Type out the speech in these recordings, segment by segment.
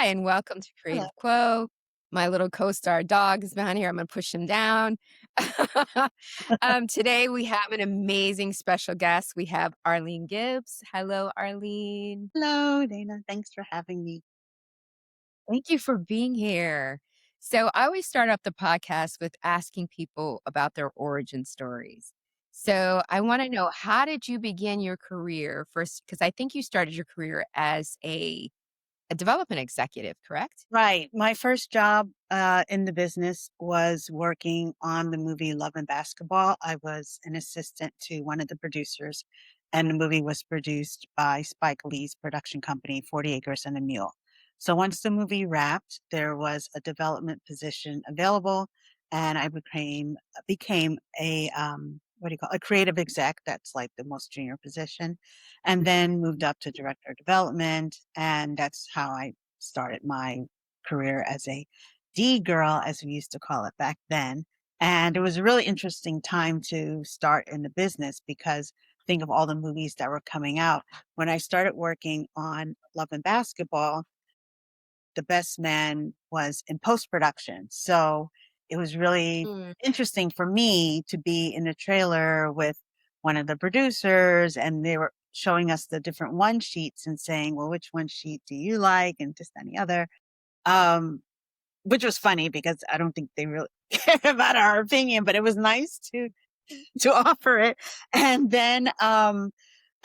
Hi, and welcome to Hello. Creative Quo. My little co-star dog is behind here. I'm gonna push him down. Today we have an amazing special guest. We have Arlene Gibbs. Hello, Arlene. Hello, Dana. Thanks for having me. Thank you for being here. So I always start up the podcast with asking people about their origin stories. So I want to know, how did you begin your career first? Because I think you started your career as a development executive, correct? Right. My first job in the business was working on the movie Love and Basketball. I was an assistant to one of the producers, and the movie was produced by Spike Lee's production company, 40 Acres and a Mule. So once the movie wrapped, there was a development position available, and I became a what do you call a creative exec? That's like the most junior position, and then moved up to director of development, and that's how I started my career as a D girl, as we used to call it back then. And it was a really interesting time to start in the business because think of all the movies that were coming out. When I started working on Love and Basketball, the best man was in post production. So it was really Mm. interesting for me to be in a trailer with one of the producers, and they were showing us the different one sheets and saying, well, which one sheet do you like? And just any other. Um, which was funny because I don't think they really cared about our opinion, but it was nice to offer it. And then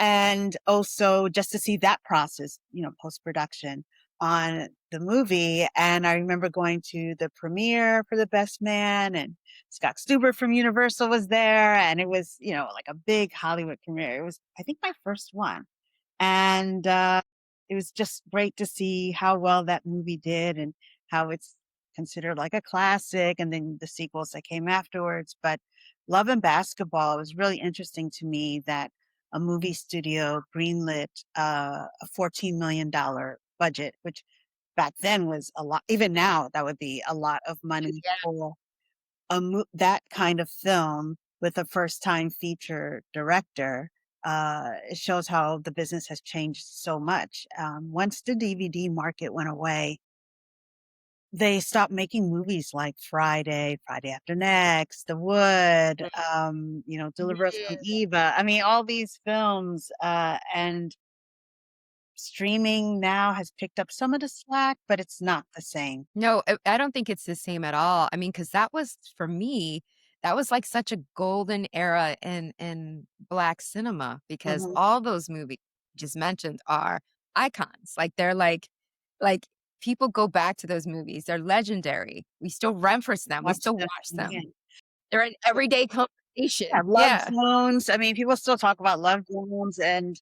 and also just to see that process, post production on the movie. And I remember going to the premiere for The Best Man, and Scott Stuber from Universal was there, and it was, like a big Hollywood premiere. It was, I think, my first one. And it was just great to see how well that movie did and how it's considered like a classic, and then the sequels that came afterwards. But Love and Basketball, it was really interesting to me that a movie studio greenlit a $14 million budget, which back then was a lot. Even now, that would be a lot of money for that kind of film with a first time feature director. It shows how the business has changed so much. Once the DVD market went away, they stopped making movies like Friday After Next, The Wood, Deliver Us from Yeah. Eva. I mean, all these films, and streaming now has picked up some of the slack, but it's not the same. No, I don't think it's the same at all. I mean, because that was for me, that was like such a golden era in Black cinema because Mhm. all those movies you just mentioned are icons. Like, they're like, people go back to those movies. They're legendary. We still reference them. We Watch still them watch them. again. They're an everyday Yeah, conversation. Love Yeah. Jones. I mean, people still talk about Love Jones, and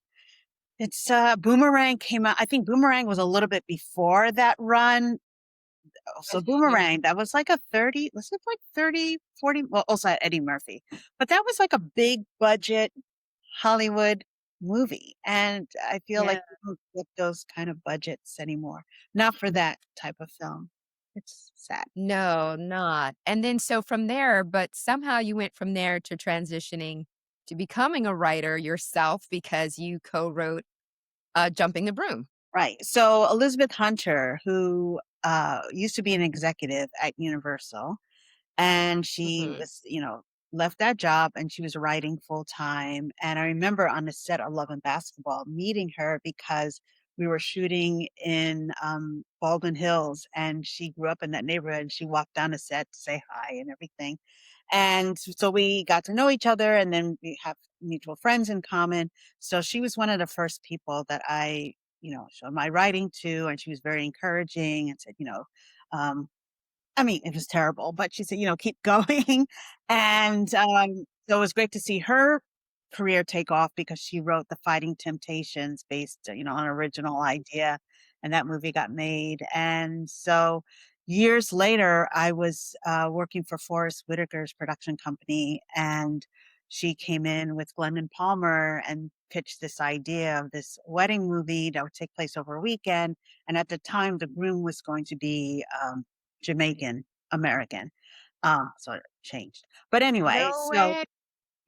it's Boomerang came out. I think Boomerang was a little bit before that run. So Mhm. Boomerang, that was like a 30, was it like 30, 40? Well, also had Eddie Murphy, but that was like a big budget Hollywood movie. And I feel Yeah. like we don't get those kind of budgets anymore. Not for that type of film. It's sad. No, not. And then so from there, but somehow you went from there to transitioning to becoming a writer yourself because you co-wrote, Jumping the Broom. Right. So Elizabeth Hunter, who used to be an executive at Universal, and she Mhm. was, left that job and she was writing full time. And I remember on the set of Love and Basketball meeting her because we were shooting in Baldwin Hills, and she grew up in that neighborhood. And she walked down the set to say hi and everything. And so we got to know each other, and then we have mutual friends in common. So she was one of the first people that I, showed my writing to, and she was very encouraging and said, um, I mean, it was terrible, but she said, keep going. And so it was great to see her career take off because she wrote The Fighting Temptations based, on an original idea, and that movie got made. And so years later, I was working for Forrest Whitaker's production company, and she came in with Glendon Palmer and pitched this idea of this wedding movie that would take place over a weekend. And at the time, the groom was going to be Jamaican American. So it changed. But anyway, No so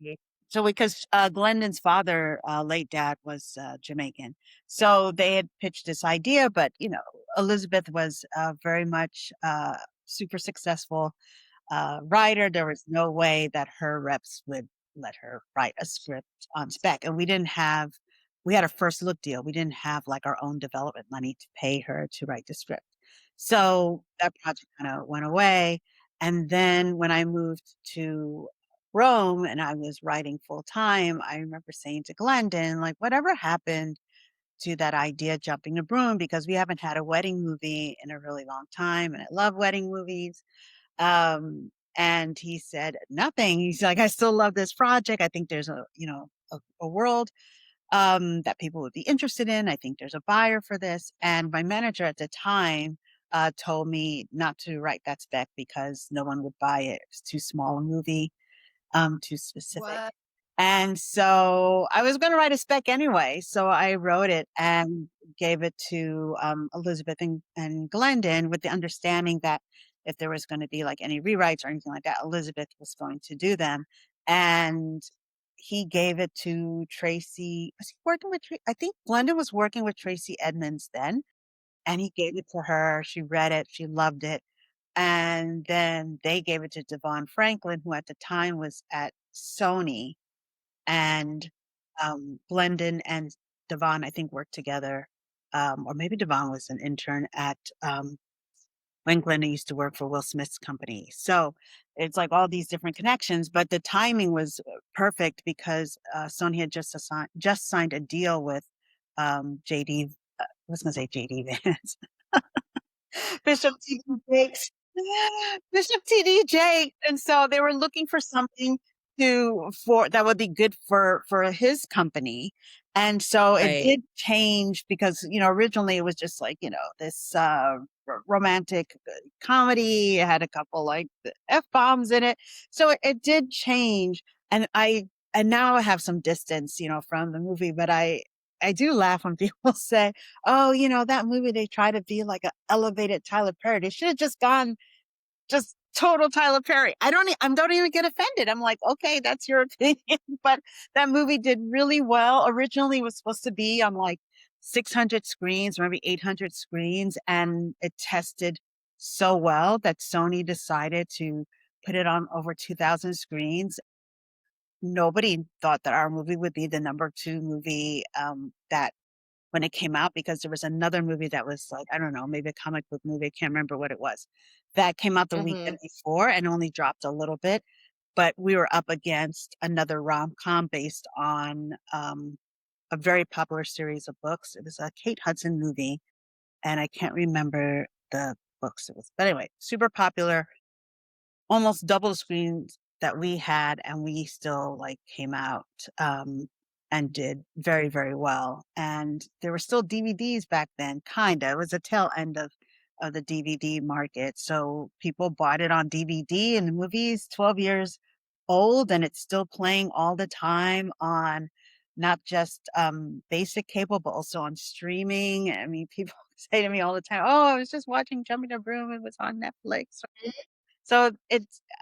way. So because, Glendon's father, late dad was, Jamaican. So they had pitched this idea, but, Elizabeth was, very much, super successful, writer. There was no way that her reps would let her write a script on spec, and we had a first look deal. We didn't have, like, our own development money to pay her to write the script. So that project kinda went away, and then when I moved to Rome and I was writing full time, I remember saying to Glendon, like, "Whatever happened to that idea jumping the broom?" Because we haven't had a wedding movie in a really long time, and I love wedding movies. And he said, "Nothing." He's like, "I still love this project. I think there's a world that people would be interested in. I think there's a buyer for this." And my manager at the time told me not to write that spec because no one would buy it. It was too small a movie, too specific. What? And so I was gonna write a spec anyway, so I wrote it and gave it to, Elizabeth and Glendon with the understanding that if there was gonna be, like, any rewrites or anything like that, Elizabeth was going to do them, and he gave it to Tracy. Was he working with Tra I think Glendon was working with Tracy Edmonds then, and he gave it to her. She read it, she loved it, and then they gave it to Devon Franklin, who at the time was at Sony, and, Glendon and Devon, I think, worked together, or maybe Devon was an intern at, when Glendon used to work for Will Smith's company. So, it's like all these different connections, but the timing was, perfect because, Sony had just signed a deal with, JD, I was gonna say JD Vance. Bishop T.D. Jakes. Bishop T.D. Jakes, and so they were looking for something to for that would be good for his company, and so it Right. did change because, originally it was just like, this, romantic, comedy. It had a couple, like, F-bombs in it, so it did change, and now I have some distance, from the movie, but I do laugh when people say, "Oh, that movie, they try to be like a elevated Tyler Perry. They should have just gone just total Tyler Perry." I don't even get offended. I'm like, "Okay, that's your opinion." But that movie did really well. Originally, it was supposed to be on, like, 600 screens or maybe 800 screens, and it tested so well that Sony decided to put it on over 2,000 screens. Nobody thought that our movie would be the number 2 movie, that when it came out, because there was another movie that was like, I don't know, maybe a comic book movie, I can't remember what it was, that came out the weekend Mhm. before and only dropped a little bit, but we were up against another rom-com based on, a very popular series of books. It was a Kate Hudson movie, and I can't remember the books it was, but anyway, super popular, almost double the screens that we had, and we still, like, came out, and did very, very well, and there were still DVDs back then, kinda. It was the tail end of the DVD market, so people bought it on DVD, and the movie's 12 years old, and it's still playing all the time on not just, basic cable, but also on streaming. I mean, people say to me all the time, "Oh, I was just watching Jumping the Broom, it was on Netflix." So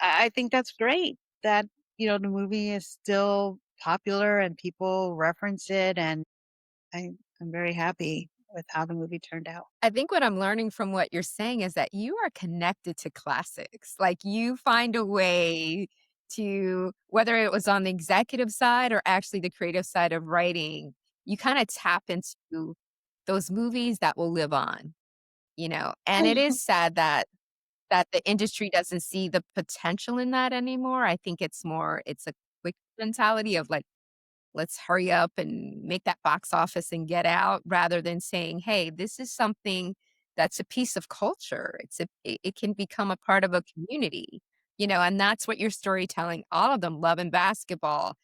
I think that's great that, the movie is still popular and people reference it, and I'm very happy with how the movie turned out. I think what I'm learning from what you're saying is that you are connected to classics. Like, you find a way to, whether it was on the executive side or actually the creative side of writing, you kinda tap into those movies that will live on, and it is sad that the industry doesn't see the potential in that anymore. I think it's a quick mentality of, like, let's hurry up and make that box office and get out rather than saying, "Hey, this is something that's a piece of culture." It can become a part of a community, and that's what your storytelling, all of them, Love and Basketball,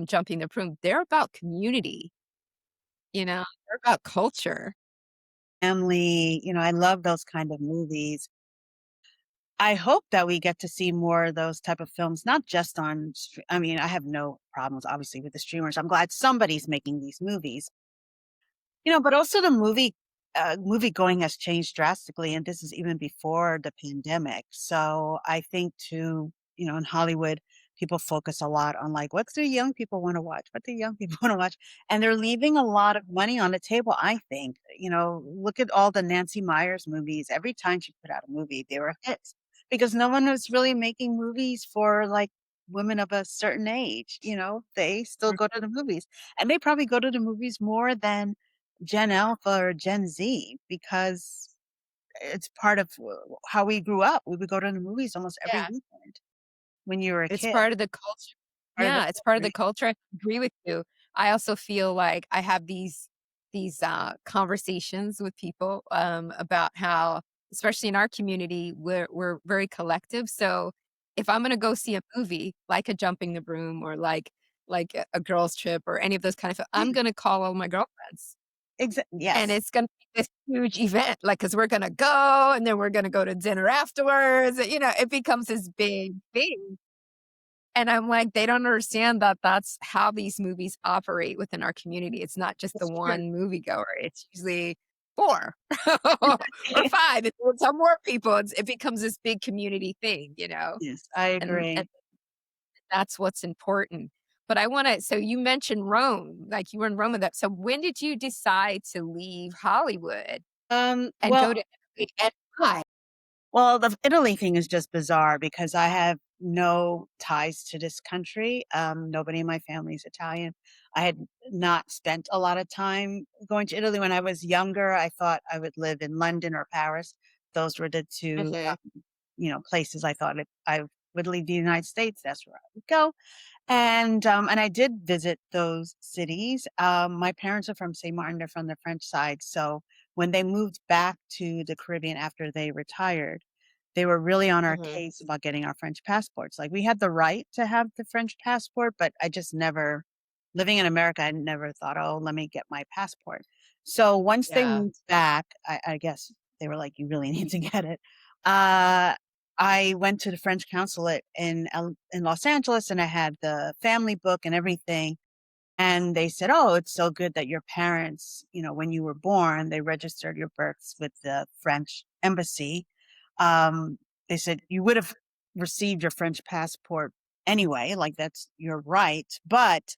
Jumping the Broom, they're about community, they're about culture. Family, I love those kind of movies. I hope that we get to see more of those type of films, not just on I mean, I have no problems, obviously, with the streamers. I'm glad somebody's making these movies. But also the movie going has changed drastically, and this is even before the pandemic. So I think too, in Hollywood, people focus a lot on like, what do young people want to watch? What do young people want to watch? And they're leaving a lot of money on the table, I think. You know, look at all the Nancy Meyers movies. Every time she put out a movie, they were hits because no one was really making movies for like women of a certain age. You know, they still Mm, go to the movies and they probably go to the movies more than Gen Alpha or Gen Z because it's part of how we grew up. We would go to the movies almost every yeah. weekend when you were a It's kid. part of the culture. Part of the Yeah, it's part of culture. the culture. I agree with you. I also feel like I have these conversations with people, about how, especially in our community, we're very collective. So if I'm gonna go see a movie, like a Jumping the Broom or like a girls trip or any of those kind of Yeah, I'm gonna call all my girlfriends. And yes. it's gonna be this huge event, like, because 'cause we're gonna go, and then we're gonna go to dinner afterwards, it becomes this big thing. And I'm like, they don't understand that that's how these movies operate within our community. It's not just the That's true. one moviegoer. It's usually 4 or 5. If it's some more people, it becomes this big community thing. Yes, I And agree. that's what's important. But I wanna so you mentioned Rome, like, you were in Rome with that. So when did you decide to leave Hollywood and Well go to Italy, and why? well, the Italy thing is just bizarre because I have no ties to this country. Nobody in my family is Italian. I had not spent a lot of time going to Italy when I was younger. I thought I would live in London or Paris. Those were the 2, Mhm. places I thought if I would leave the United States, that's where I would go. And I did visit those cities. My parents are from Saint Martin, they're from the French side, so when they moved back to the Caribbean after they retired, they were really on our Mhm. case about getting our French passports. Like, we had the right to have the French passport, but I just never living in America, I never thought, "Oh, let me get my passport." So once they Yeah. moved back, I guess they were like, "You really need to get it." Uh, I went to the French consulate in Los Angeles, and I had the family book and everything, and they said, "Oh, it's so good that your parents, when you were born, they registered your births with the French embassy." Um, they said, "You would have received your French passport anyway, like, that's your right, but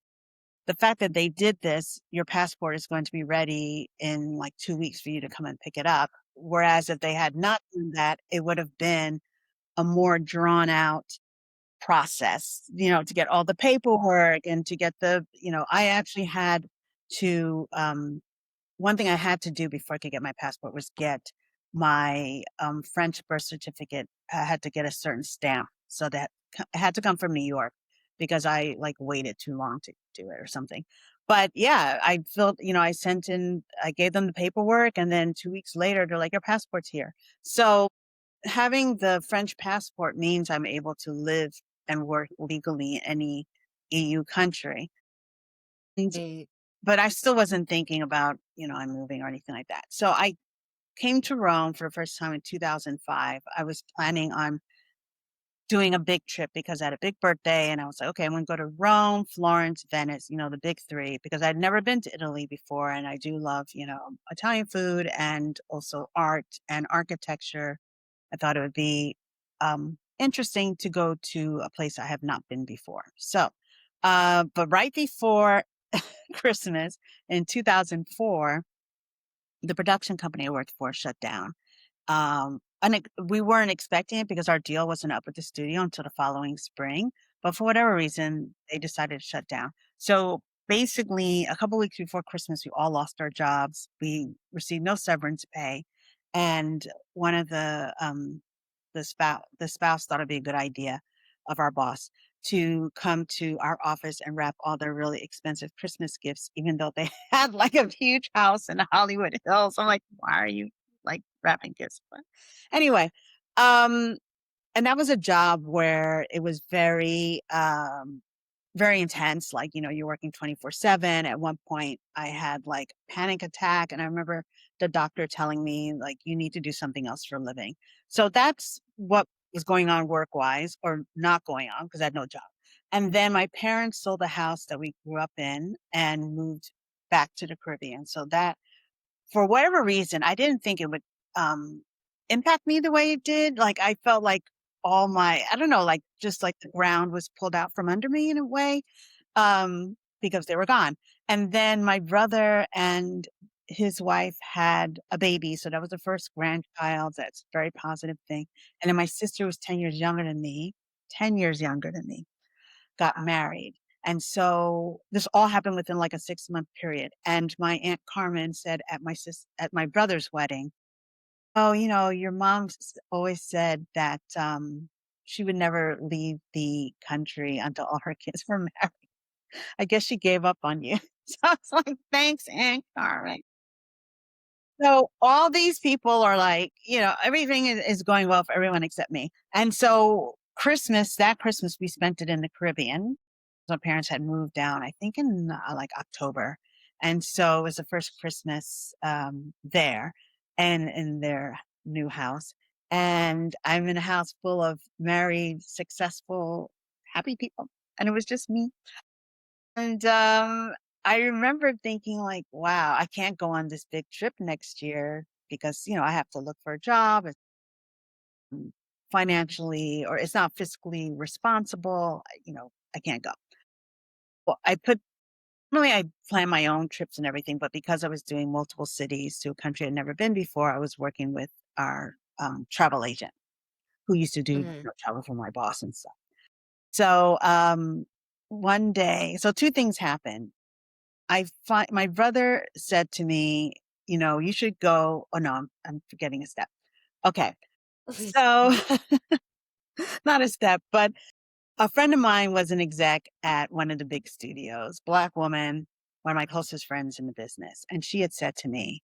the fact that they did this, your passport is going to be ready in, like, 2 weeks for you to come and pick it up." Whereas if they had not done that, it would have been a more drawn out process, to get all the paperwork and to get I actually had to, one thing I had to do before I could get my passport was get my, French birth certificate. I had to get a certain stamp, so that it had to come from New York because I, like, waited too long to do it or something. But, yeah, I gave them the paperwork, and then 2 weeks later, they're like, "Your passport's here." So having the French passport means I'm able to live and work legally in any EU country. And They but I still wasn't thinking about, I'm moving or anything like that. So I came to Rome for the first time in 2005. I was planning on doing a big trip because I had a big birthday and I was like, okay, I'm going to go to Rome, Florence, Venice, the big 3 because I'd never been to Italy before and I do love, Italian food and also art and architecture. I thought it would be interesting to go to a place I have not been before. So, but right before Christmas in 2004, the production company I worked for shut down. And we weren't expecting it because our deal wasn't up with the studio until the following spring. But for whatever reason, they decided to shut down. So basically, a couple weeks before Christmas, we all lost our jobs. We received no severance pay, and one of the spouse thought it'd be a good idea of our boss to come to our office and wrap all their really expensive Christmas gifts, even though they had like a huge house in the Hollywood Hills. I'm like, why are you like wrapping gifts? But anyway, um, and that was a job where it was very intense. Like, you're working 24/7. At one point, I had like panic attack, and I remember the doctor telling me like, you need to do something else for a living. So that's what was going on work wise, or not going on because I had no job. And then my parents sold the house that we grew up in and moved back to the Caribbean. So that for whatever reason, I didn't think it would, impact me the way it did. Like, I felt like all my, I don't know, like, just like the ground was pulled out from under me in a way, because they were gone. And then my brother and his wife had a baby, so that was the first grandchild. That's a very positive thing. And then my sister was 10 years younger than me, 10 years younger than me, got married. And so this all happened within like a 6-month period. And my Aunt Carmen said at my brother's wedding, "Oh, your mom always said that she would never leave the country until all her kids were married. I guess she gave up on you." So I was like, "Thanks, Aunt Carmen." So all these people are like, everything is going well for everyone except me. And so that Christmas, we spent it in the Caribbean. My parents had moved down, I think in like October. And so it was the first Christmas there and in their new house. And I'm in a house full of married, successful, happy people. And it was just me. And, I remember thinking like, "Wow, I can't go on this big trip next year because, I have to look for a job. It's financially or it's not fiscally responsible. I can't go." Well, normally I plan my own trips and everything, but because I was doing multiple cities to a country I'd never been before, I was working with our, travel agent who used to do, Mhm. travel for my boss and stuff. So, one day, so 2 things happened. My brother said to me, "You should go." Oh no, I'm forgetting a step. Okay. So not a step, but a friend of mine was an exec at one of the big studios, Black woman, one of my closest friends in the business. And she had said to me,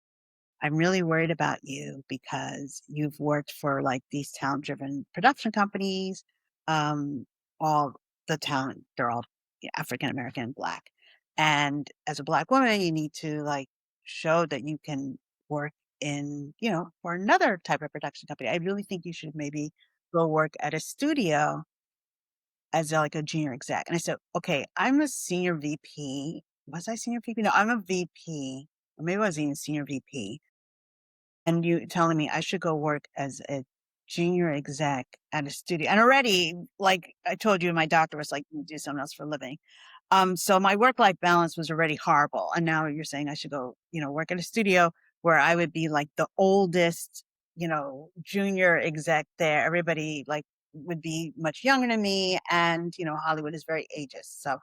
"I'm really worried about you because you've worked for like these talent driven production companies. Um, all the talent, they're all African American, Black. And as a Black woman, you need to like show that you can work for another type of production company. I really think you should maybe go work at a studio as like a junior exec." And I said, "Okay, I'm a senior VP. Was I senior VP? No, I'm a VP. Or maybe I was even senior VP. And you telling me I should go work as a junior exec at a studio." And already, like I told you, my doctor was like, "You do something else for a living." So my work-life balance was already horrible. And now you're saying I should go, work at a studio where I would be like the oldest, junior exec there. Everybody like would be much younger than me. And, Hollywood is very ageist. So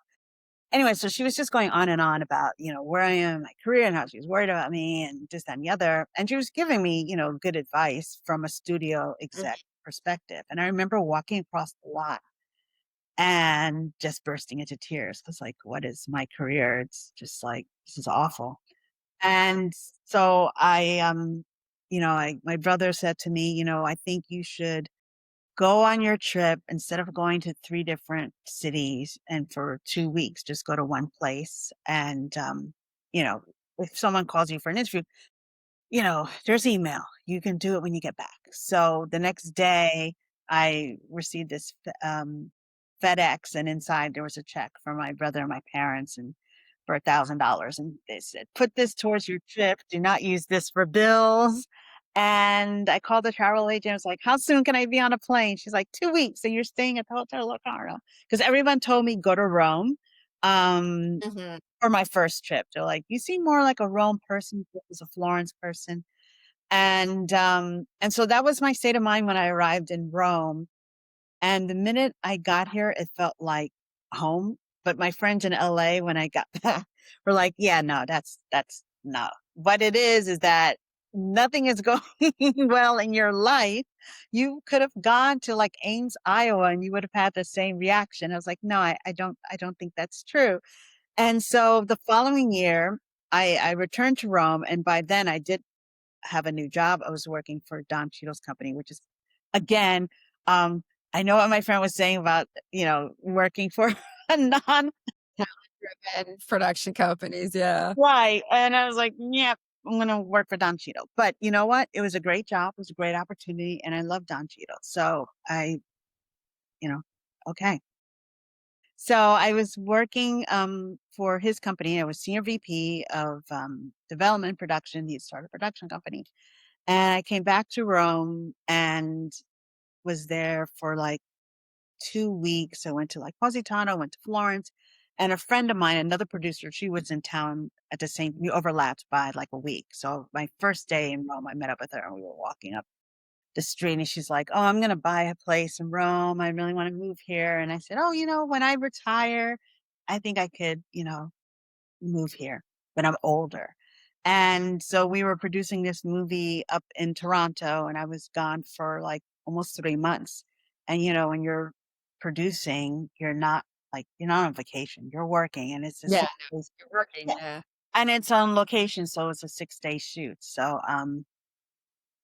anyway, so she was just going on and on about, where I am in my career and how she was worried about me and this, that, and the other. And she was giving me, good advice from a studio exec perspective. And I remember walking across the lot and just bursting into tears. I was like, "What is my career? It's just like, this is awful." And so my brother said to me, "I think you should go on your trip instead of going to 3 different cities and for 2 weeks, just go to one place. And, you know, if someone calls you for an interview, there's email. You can do it when you get back." So the next day, I received this FedEx, and inside there was a check for my brother and my parents, and for $1,000. And they said, "Put this towards your trip. Do not use this for bills." And I called the travel agent. I was like, "How soon can I be on a plane?" She's like, "2 weeks. So you're staying at the Hotel Locarno." Because everyone told me go to Rome. Um, Mhm. for my first trip. They're like, "You seem more like a Rome person versus a Florence person." And so that was my state of mind when I arrived in Rome. And the minute I got here, it felt like home. But my friends in LA, when I got back, were like, "Yeah, no, that's no." What it is that nothing is going well in your life. You could have gone to like Ames, Iowa, and you would have had the same reaction. I was like, "No, I don't think that's true." And so the following year, I returned to Rome, and by then I did have a new job. I was working for Don Cheadle's company, which is, again, um, I know what my friend was saying about, working for a non Talent-driven production companies, yeah. right. And I was like, "Yeah, I'm going to work for Don Cheadle." But you know what? It was a great job. It was a great opportunity. And I love Don Cheadle. So you know, okay. So I was working for his company. I was senior VP of development production. He started a production company, and I came back to Rome, and was there for like 2 weeks. I went to like Positano, went to Florence, and a friend of mine, another producer, she was in town at the same, we overlapped by like a week. So my first day in Rome, I met up with her and we were walking up the street and she's like, "Oh, I'm going to buy a place in Rome. I really want to move here." And I said, "Oh, when I retire, I think I could, move here when I'm older." And so we were producing this movie up in Toronto, and I was gone for like almost 3 months. And when you're producing, you're not on vacation, you're working, and it's a Yeah, 6 days. you're working, Yeah. yeah. And it's on location, so it's a 6 day shoot. So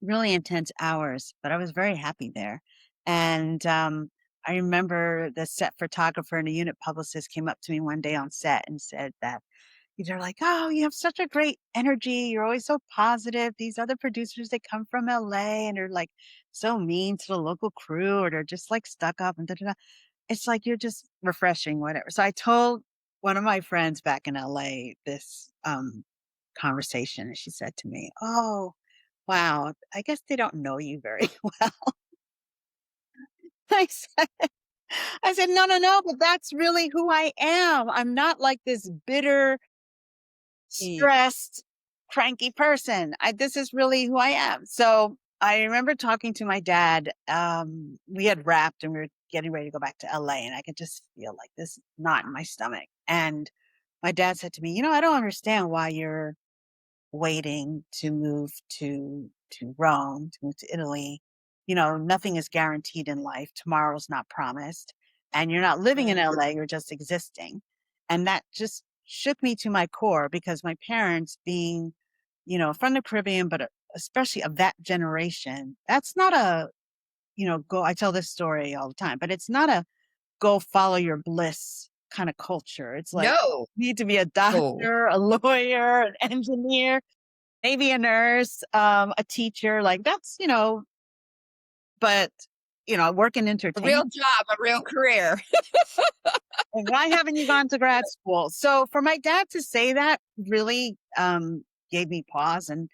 really intense hours, but I was very happy there. And I remember the set photographer and a unit publicist came up to me one day on set and said that they're like, "Oh, you have such a great energy. You're always so positive. These other producers, they come from LA and are like so mean to the local crew, or they're just like stuck up and da da da. It's like you're just refreshing, whatever." So I told one of my friends back in LA this conversation, and she said to me, "Oh, wow, I guess they don't know you very well." I said, "No, no, no, but that's really who I am. I'm not like this bitter, Mm. stressed, cranky person. This is really who I am." So I remember talking to my dad. We had wrapped and we were getting ready to go back to LA, and I could just feel like this knot in my stomach. And my dad said to me, "I don't understand why you're waiting to move to Rome, to move to Italy. Nothing is guaranteed in life. Tomorrow's not promised. And you're not living in Yeah. LA, you're just existing." And that just shook me to my core because my parents being, from the Caribbean, but especially of that generation, that's not a, go I tell this story all the time, but it's not a go follow your bliss kind of culture. It's like No. you need to be a Oh. doctor, a lawyer, an engineer, maybe a nurse, a teacher, like that's, but, work in A real entertainment. job, a real career. And why haven't you gone to grad school? So for my dad to say that really gave me pause and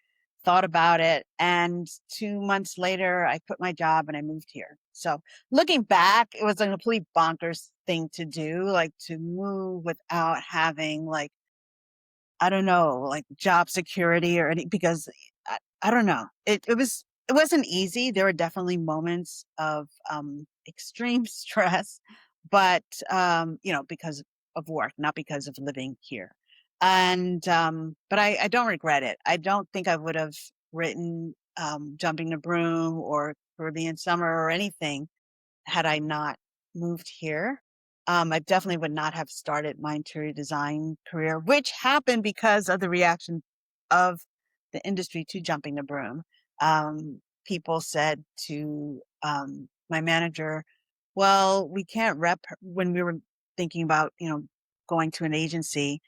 thought about it. And 2 months later, I quit my job and I moved here. So looking back, it was a complete bonkers thing to do, like to move without having like I don't know, like job security or any because I don't know. It wasn't easy. There were definitely moments of extreme stress, but because of work, not because of living here. And but I don't regret it. I don't think I would have written Jumping the Broom or Caribbean Summer or anything had I not moved here. I definitely would not have started my interior design career, which happened because of the reaction of the industry to Jumping the Broom. People said to my manager, "Well, we can't rep when we were thinking about, going to an agency.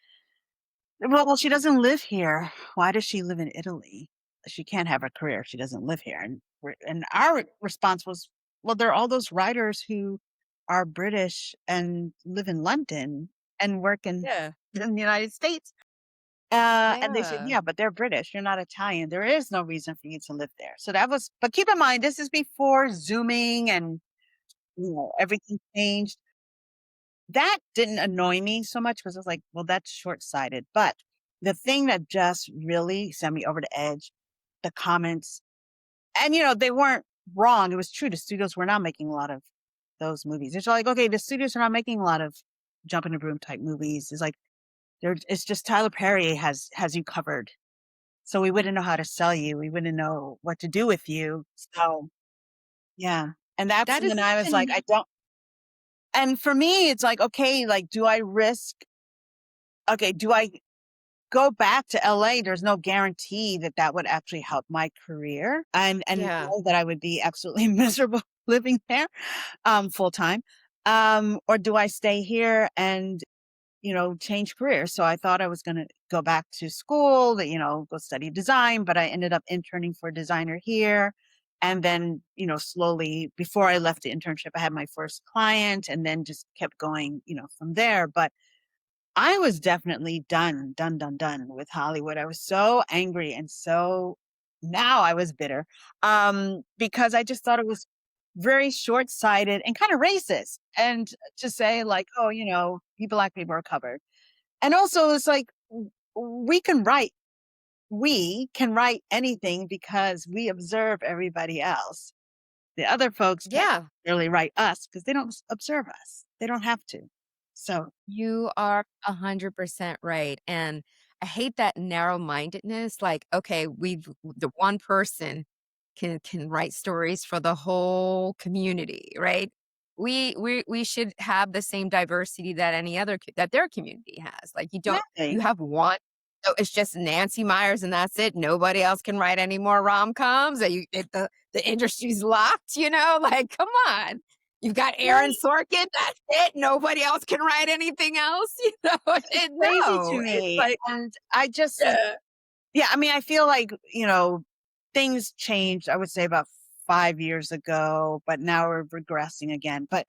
Well, she doesn't live here. Why does she live in Italy? She can't have a career if she doesn't live here." And our response was, "Well, there are all those writers who are British and live in London and work Yeah. in the United States." And they said, Yeah. "Yeah, but they're British. You're not Italian. There is no reason for you to live there." So that was, but keep in mind, this is before Zooming and, everything changed. That didn't annoy me so much because I was like, "Well, that's short-sighted." But the thing that just really sent me over the edge, the comments, and, they weren't wrong. It was true. The studios were not making a lot of those movies. It's like, okay, the studios are not making a lot of jump in the broom type movies. It's like it's just Tyler Perry has you covered. So we wouldn't know how to sell you. We wouldn't know what to do with you. So yeah. And that's That is when I such was like, an I don't, and for me, it's like, okay, like, do I go back to LA? There's no guarantee that that would actually help my career and yeah. know that I would be absolutely miserable living there, full time. Or do I stay here and, change careers? So I thought I was going to go back to school, go study design, but I ended up interning for a designer here. And then, slowly before I left the internship, I had my first client and then just kept going, from there. But I was definitely done, done, done, done with Hollywood. I was so angry and so now I was bitter because I just thought it was. very short-sighted and kind of racist, and to say like, "Oh, you black people are covered." And also it's like we can write we can write anything because we observe everybody else. The other folks can't Yeah. really write us because they don't observe us. They don't have to. So, You are 100% right, and I hate that narrow-mindedness, like, okay, the one person can write stories for the whole community, right? We should have the same diversity that any other that their community has, like, you exactly. have one, so it's just Nancy Meyers and that's it, nobody else can write any more rom-coms, that the industry's locked, like, come on. You've got Aaron Right? Sorkin, that's it, nobody else can write anything else, It's and crazy to no, it's me. like And I just, yeah. yeah, I mean, I feel like, things changed, I would say about 5 years ago, but now we're regressing again. But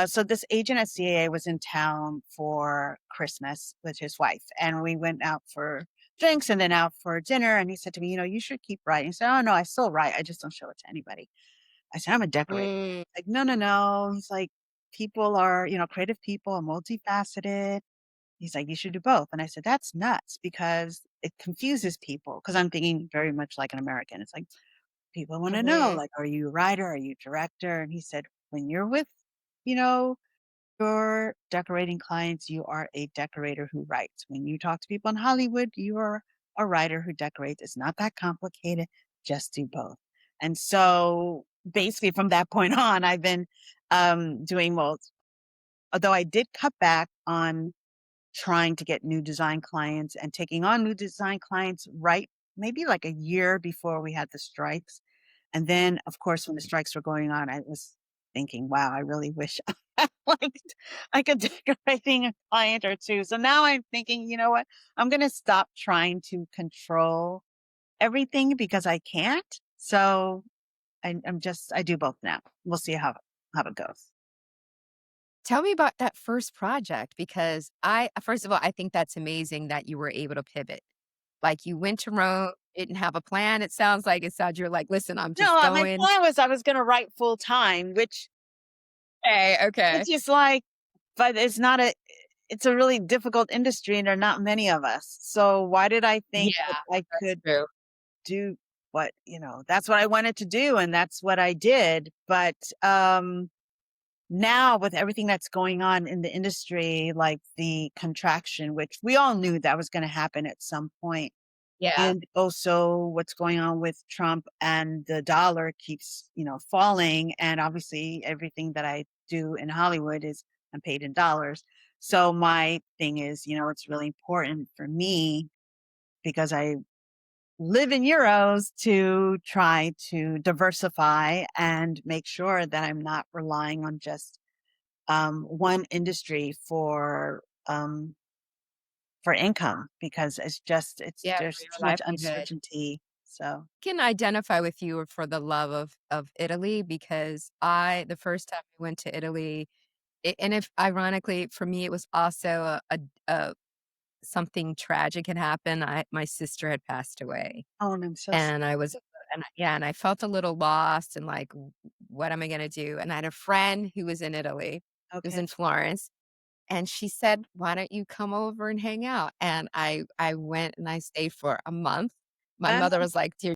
so this agent at CAA was in town for Christmas with his wife, and we went out for drinks and then out for dinner. And he said to me, you should keep writing. I said, "Oh no, I still write. I just don't show it to anybody." I said, "I'm a decorator." Mm, Like, no, no, no. He's like, people are, creative people are multifaceted. He's like, you should do both. And I said, that's nuts because it confuses people. Cause I'm thinking very much like an American. It's like, people want to know, mhm. like, are you a writer? Are you a director? And he said, when you're with, you know, your decorating clients, you are a decorator who writes. When you talk to people in Hollywood, you are a writer who decorates. It's not that complicated. Just do both. And so basically from that point on, I've been doing both. Although I did cut back on trying to get new design clients and taking on new design clients right maybe like a year before we had the strikes. And then, of course, when the strikes were going on, I was thinking, wow, I really wish like I could decorating a client or two. So now I'm thinking, you know what? I'm going to stop trying to control everything because I can't. So I do both now. We'll see how it goes. Tell me about that first project because I first of all, I think that's amazing that you were able to pivot. Like, you went to Rome, didn't have a plan, it sounds you're like, "Listen, I'm No, just my going." plan was I was going to write full time, Okay, which okay. is like, but it's a really difficult industry and there are not many of us. So why did I think that Yeah, I that's could true. do that's what I wanted to do and that's what I did. But now with everything that's going on in the industry, like the contraction, which we all knew that was going to happen at some point, Yeah, and also what's going on with Trump and the dollar keeps, falling. And obviously everything that I do in Hollywood is I'm paid in dollars. So my thing is, it's really important for me because I live in euros to try to diversify and make sure that I'm not relying on just one industry for income because yeah, there's for your too much livelihood. uncertainty. So, Can identify with you for the love of Italy because the first time I went to Italy, and if ironically, for me, it was also a something tragic had happened. My sister had passed away, oh, and I'm so and I was yeah, and I felt a little lost and like, "What am I gonna do?" And I had a friend who was in Italy, who was okay. in Florence, and she said, "Why don't you come over and hang out?" And I went and I stayed for a month. My Uh, mother was like, "Dear."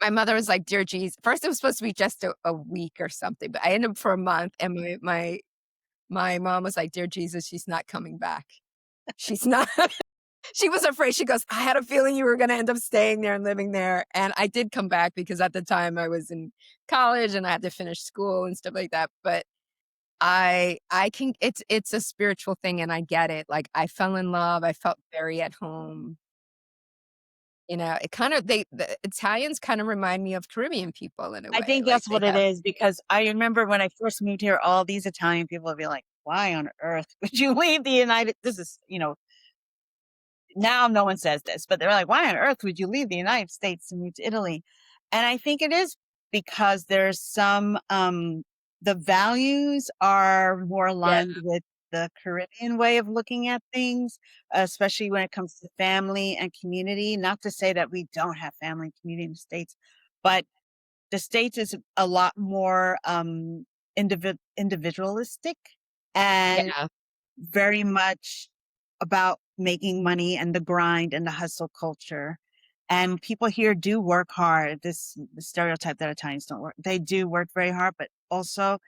My mother was like, "Dear jeez." First, it was supposed to be just a week or something, but I ended up for a month, and my mom was like, "Dear Jesus, she's not coming back. She's not." She was afraid. She goes, "I had a feeling you were gonna end up staying there and living there." And I did come back because at the time I was in college and I had to finish school and stuff like that, but I can it's a spiritual thing and I get it. Like, I fell in love, I felt very at home. It kind of the Italians kinda remind me of Caribbean people in a I way, think like, that's they what it have is because I remember when I first moved here, all these Italian people would be like, "Why on earth would you leave the United?" This is, now no one says this, but they're like, "Why on earth would you leave the United States to move to Italy?" And I think it is because there's the values are more Yeah, aligned with the Caribbean way of looking at things, especially when it comes to family and community. Not to say that we don't have family and community in the States, but The States is a lot more, individualistic and Yeah. very much about making money and the grind and the hustle culture. And people here do work hard. This the stereotype that Italians don't work. They do work very hard, but also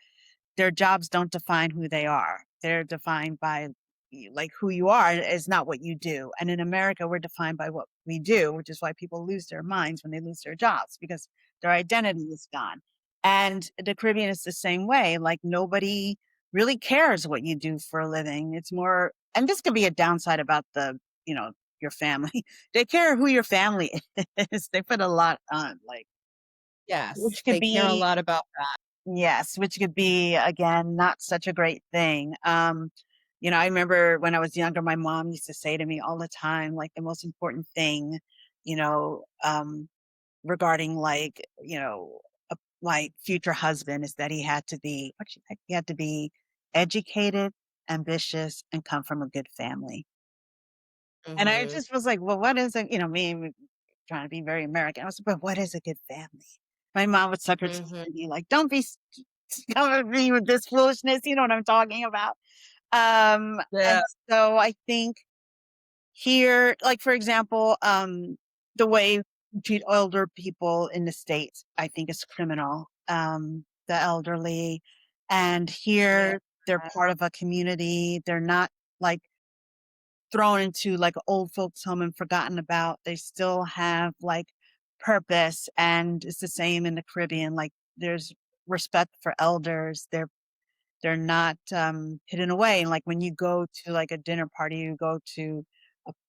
their jobs don't define who they are. They're defined by like who you are is not what you do. And in America, we're defined by what we do, which is why people lose their minds when they lose their jobs because their identity is gone. And the Caribbean is the same way. Like nobody really cares what you do for a living. It's more, and this could be a downside about your family. They care who your family is. They put a lot on, like, Yes, which could they care a be lot about that. yes, which could be, again, not such a great thing. I remember when I was younger, my mom used to say to me all the time, like, the most important thing, you know, um, regarding my future husband is that he had to be, what she he had to be educated, ambitious, and come from a good family. And I Mhm, just was like, well, what is it? Me trying to be very American. I was like, but what is a good family? My mom would suck her teeth mhm. and be like, don't be coming at me with this foolishness. You know what I'm talking about? And Yeah, so I think here, like, for example, the way we treat older people in the States, I think is criminal. The elderly. And yeah, here they're part of a community. They're not like thrown into like old folks home and forgotten about. They still have like purpose, and it's the same in the Caribbean. Like there's respect for elders. They're not, hidden away. Like, when you go to, like, a dinner party, you go to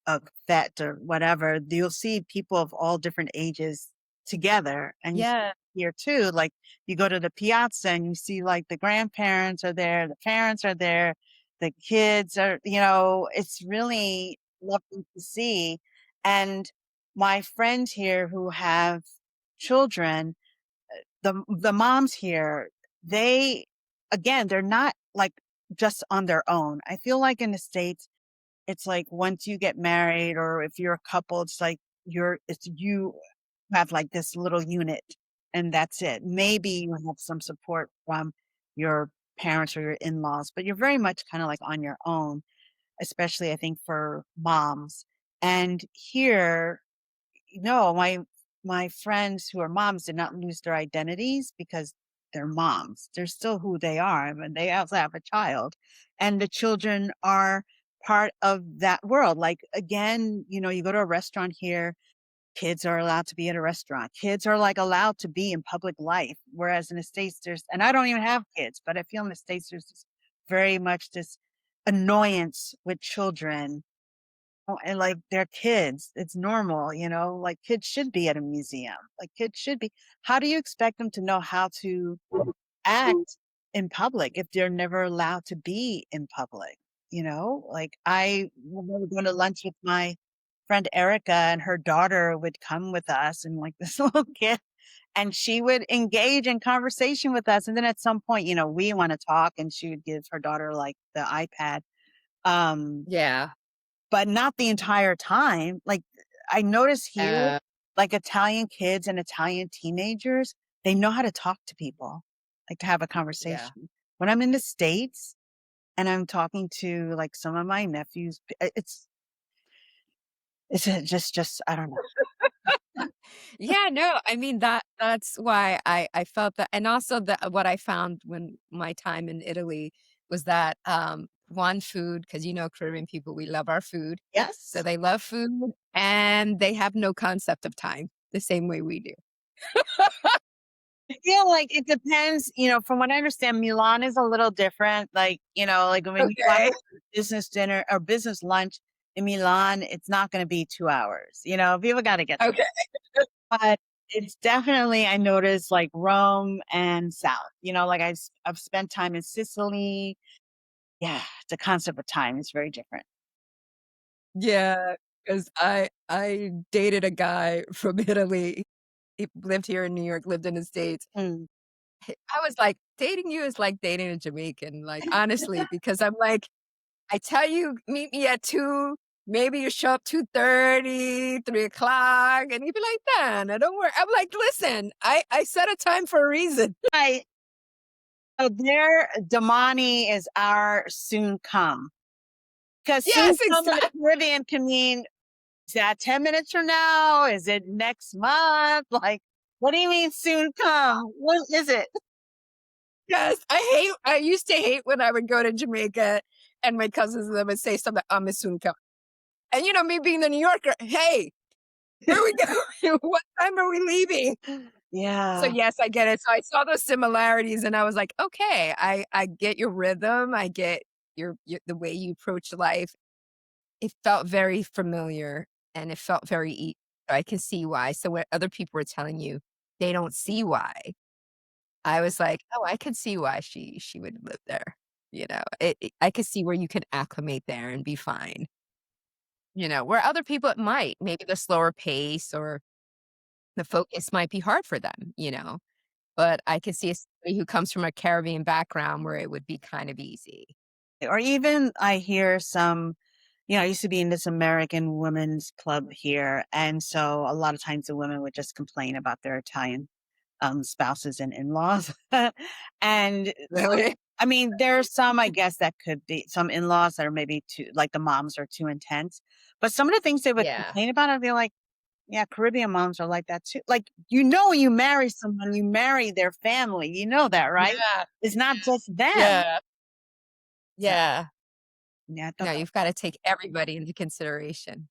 a fete or whatever, you'll see people of all different ages together, and you see yeah, here too, like, you go to the piazza and you see, like, the grandparents are there, the parents are there, the kids are it's really lovely to see, and my friends here who have children, the moms here, they again, they're not like just on their own. I feel like in the States, it's like once you get married or if you're a couple, it's like you have like this little unit and that's it. Maybe you have some support from your parents or your in-laws, but you're very much kind of like on your own, especially I think for moms. And here no, my friends who are moms did not lose their identities because they're moms. They're still who they are, but they also have a child, and the children are part of that world. Like, again, you go to a restaurant here, kids are allowed to be at a restaurant. Kids are, like, allowed to be in public life, whereas in the States, there's and I don't even have kids, but I feel in the States, there's this very much this annoyance with children. Oh, and, like, they're kids. It's normal, like, kids should be at a museum. Like, kids should be how do you expect them to know how to act in public if they're never allowed to be in public, Like, I remember going to lunch with my friend Erica, and her daughter would come with us and, like, this little kid, and she would engage in conversation with us, and then at some point, we wanna talk, and she would give her daughter, like, the iPad. Um yeah, but not the entire time. Like, I notice here, uh, like, Italian kids and Italian teenagers, they know how to talk to people, like, to have a yeah. conversation. When I'm in the States and I'm talking to, like, some of my nephews, it's just I don't know. Yeah, no, I mean, that's why I felt that and also what I found when my time in Italy was that, one, food, because Caribbean people, we love our food. So Yes. they love food, and they have no concept of time the same way we do. I feel like it depends, from what I understand, Milan is a little different. Like when you go out Okay. to business dinner or business lunch in Milan, it's not gonna be 2 hours, people gotta get Okay. but it's definitely I noticed, like, Rome and South, like, I've spent time in Sicily. Yeah, the concept of time is very different. Yeah, because I dated a guy from Italy. He lived here in New York, lived in the States. Mm. I was like, dating you is like dating a Jamaican, like, honestly, because I'm like, I tell you, meet me at 2. maybe you show up 2:30, 3 o'clock, and you'd be like, "Nah, no, don't worry." I'm like, "Listen, I set a time for a reason." Right. So their Damani is our soon come. Because soon Yes, come in the exactly. Caribbean can mean, is that 10 minutes from now? Is it next month? Like, what do you mean soon come? What is it? Yes, I used to hate when I would go to Jamaica and my cousins and them would say something, "I'm a soon come." And, me being the New Yorker, "Hey, where are we going? What time are we leaving?" So, Yeah. yes, I get it. So I saw those similarities and I was like, "Okay, I get your rhythm, I get your the way you approach life." It felt very familiar and it felt very I can see why. So when other people were telling you they don't see why, I was like, "Oh, I can see why she would live there." I could see where you could acclimate there and be fine. Where other people it might, maybe the slower pace or the focus might be hard for them. But I could see somebody who comes from a Caribbean background where it would be kind of easy. Or even I hear some, I used to be in this American women's club here. And so a lot of times the women would just complain about their Italian spouses and in-laws. And Really? I mean, there are some, I guess, that could be some in-laws that are maybe too, like the moms are too intense. But some of the things they would Yeah. complain about, I'd be like, yeah, Caribbean moms are like that too. Like, when you marry someone, you marry their family. You know that, right? Yeah. It's not just them. Yeah. So, Yeah. yeah, I thought No, that you've gotta take everybody into consideration.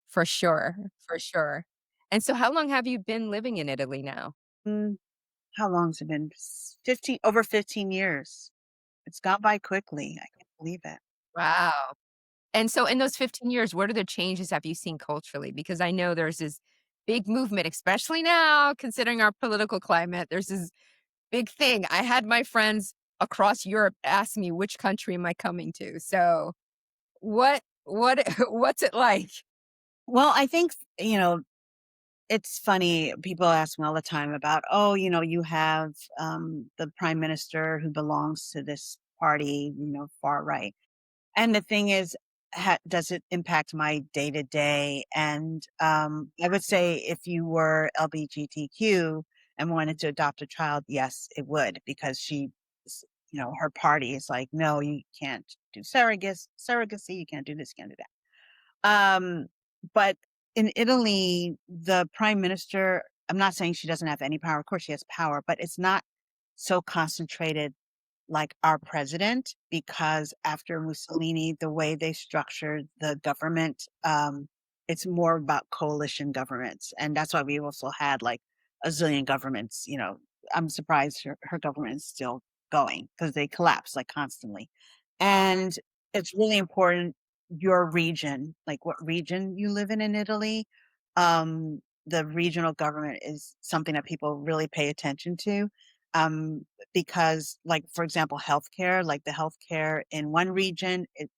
For sure, for sure. And so how long have you been living in Italy now? mm, how long's it been? 15, over 15 years. It's gone by quickly. I can't believe it. Wow. And so in those 15 years, what other changes have you seen culturally? Because I know there's this big movement, especially now considering our political climate, there's this big thing. I had my friends across Europe ask me, "Which country am I coming to?" So, what what's it like? Well, I think, it's funny. People ask me all the time about, oh, you have the prime minister who belongs to this party, far right. And the thing is, does it impact my day to day? And I would say if you were LGBTQ and wanted to adopt a child, yes, it would, because her party is like, no, you can't do surrogacy, you can't do this, you can't do that. But in Italy, the prime minister, I'm not saying she doesn't have any power. Of course, she has power, but it's not so concentrated like our president, because after Mussolini, the way they structured the government, it's more about coalition governments. And that's why we also had like a zillion governments. I'm surprised her government is still going because they collapse like constantly. And it's really important your region, like what region you live in Italy. The regional government is something that people really pay attention to. Because, like, for example, healthcare, like the healthcare in one region is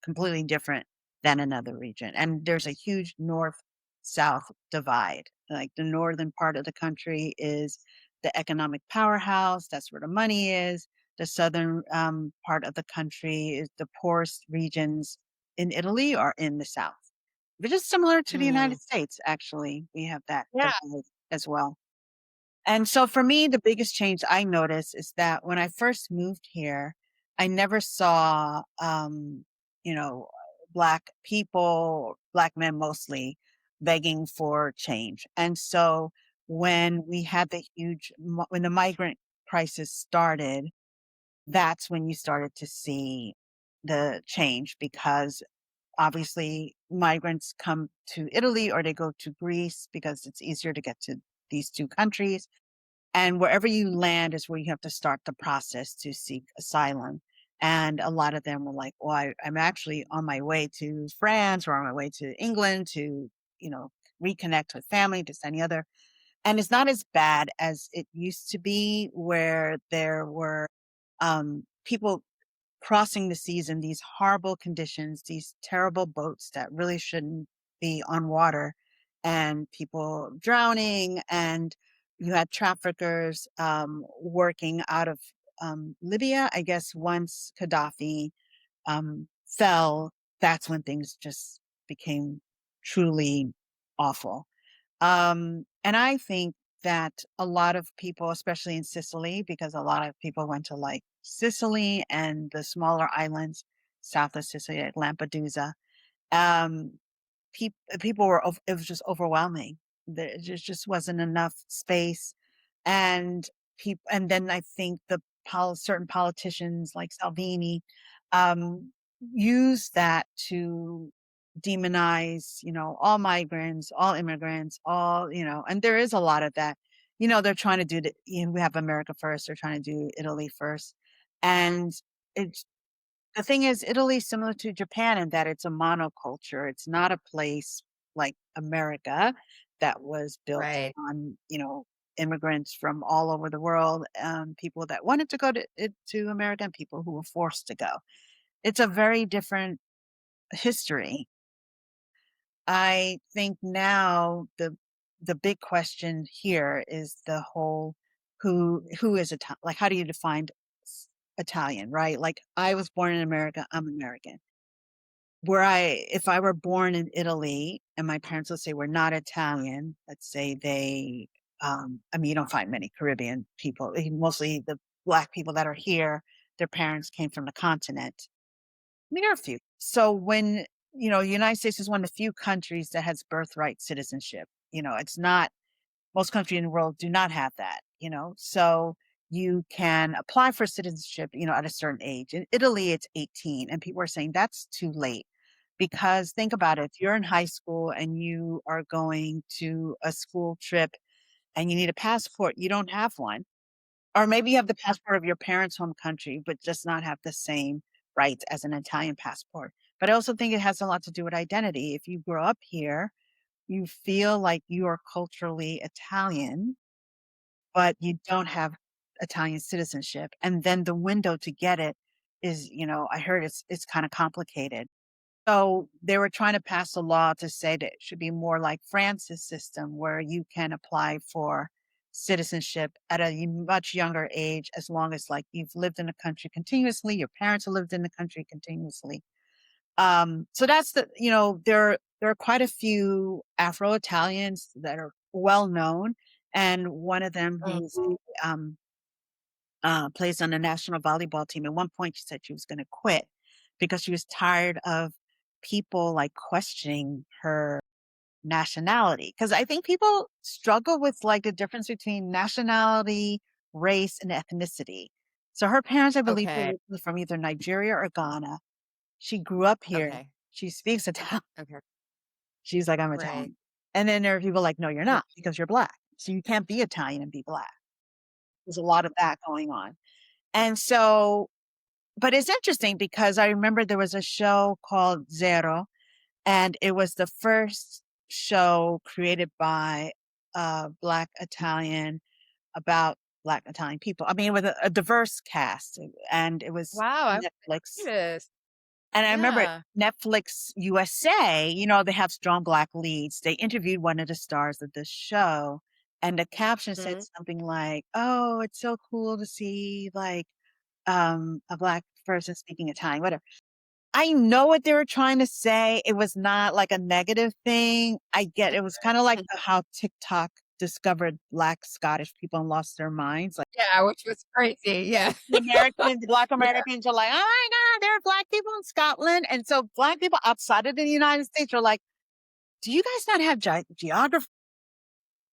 completely different than another region. And there's a huge north-south divide. Like the northern part of the country is the economic powerhouse. That's where the money is. The southern part of the country is the poorest regions in Italy are in the south, which is similar to the Mm. United States, actually. We have that Yeah. divide as well. And so for me, the biggest change I noticed is that when I first moved here, I never saw, you know, Black people, Black men mostly, begging for change. And so when we had when the migrant crisis started, that's when you started to see the change, because obviously migrants come to Italy or they go to Greece because it's easier to get to these two countries, and wherever you land is where you have to start the process to seek asylum. And a lot of them were like, well, I'm actually on my way to France or on my way to England to, you know, reconnect with family, just any other. And it's not as bad as it used to be, where there were people crossing the seas in these horrible conditions, these terrible boats that really shouldn't be on water, and people drowning. And you had traffickers working out of Libya. I guess once Gaddafi fell, that's when things just became truly awful. And I think that a lot of people, especially in Sicily, because a lot of people went to like Sicily and the smaller islands south of Sicily, like Lampedusa, um, people were, it was just overwhelming. There just wasn't enough space. And people, and then I think certain politicians like Salvini, um, use that to demonize, all migrants, all immigrants, all, and there is a lot of that. They're trying to do we have America first. They're trying to do Italy first. And it's, the thing is, Italy's similar to Japan in that it's a monoculture. It's not a place like America that was built Right. on, immigrants from all over the world, people that wanted to go to America and people who were forced to go. It's a very different history. I think now the big question here is the whole who is Italian? Like, how do you define Italian, right? Like, I was born in America, I'm American. If I were born in Italy and my parents, let's say, were not Italian, let's say I mean, you don't find many Caribbean people, mostly the Black people that are here, their parents came from the continent. I mean, there are a few. So when, the United States is one of the few countries that has birthright citizenship. It's not, most countries in the world do not have that, so you can apply for citizenship, at a certain age. In Italy, it's 18, and people are saying that's too late. Because think about it, if you're in high school and you are going to a school trip and you need a passport, you don't have one. Or maybe you have the passport of your parents' home country, but just not have the same rights as an Italian passport. But I also think it has a lot to do with identity. If you grow up here, you feel like you are culturally Italian, but you don't have Italian citizenship. And then the window to get it is, I heard it's kind of complicated. So they were trying to pass a law to say that it should be more like France's system, where you can apply for citizenship at a much younger age, as long as like you've lived in the country continuously, your parents have lived in the country continuously. So that's there are quite a few Afro Italians that are well known, and one of them who's Mhm. um plays on the national volleyball team. At one point, she said she was going to quit because she was tired of people like questioning her nationality. Because I think people struggle with like the difference between nationality, race, and ethnicity. So her parents, I believe, were Okay. originally from either Nigeria or Ghana. She grew up here. Okay. She speaks Italian. Okay. She's like, I'm Right. Italian. And then there are people like, no, you're Right. not because you're black. So you can't be Italian and be black. There's a lot of that going on. And so, but it's interesting because I remember there was a show called Zero, and it was the first show created by a Black Italian about Black Italian people. I mean, with a diverse cast, and it was Wow, I see Netflix. this. And I remember Yeah. Netflix USA, they have strong Black leads. They interviewed one of the stars of this show, and the caption said Mhm. something like, "Oh, it's so cool to see like a Black person speaking Italian," whatever. I know what they were trying to say. It was not like a negative thing. I get it was kind of like how TikTok discovered Black Scottish people and lost their minds. Like Yeah, which was crazy. Yeah. the Americans, Black Yeah. Americans are like, oh my God, there are Black people in Scotland. And so Black people outside of the United States are like, do you guys not have geography?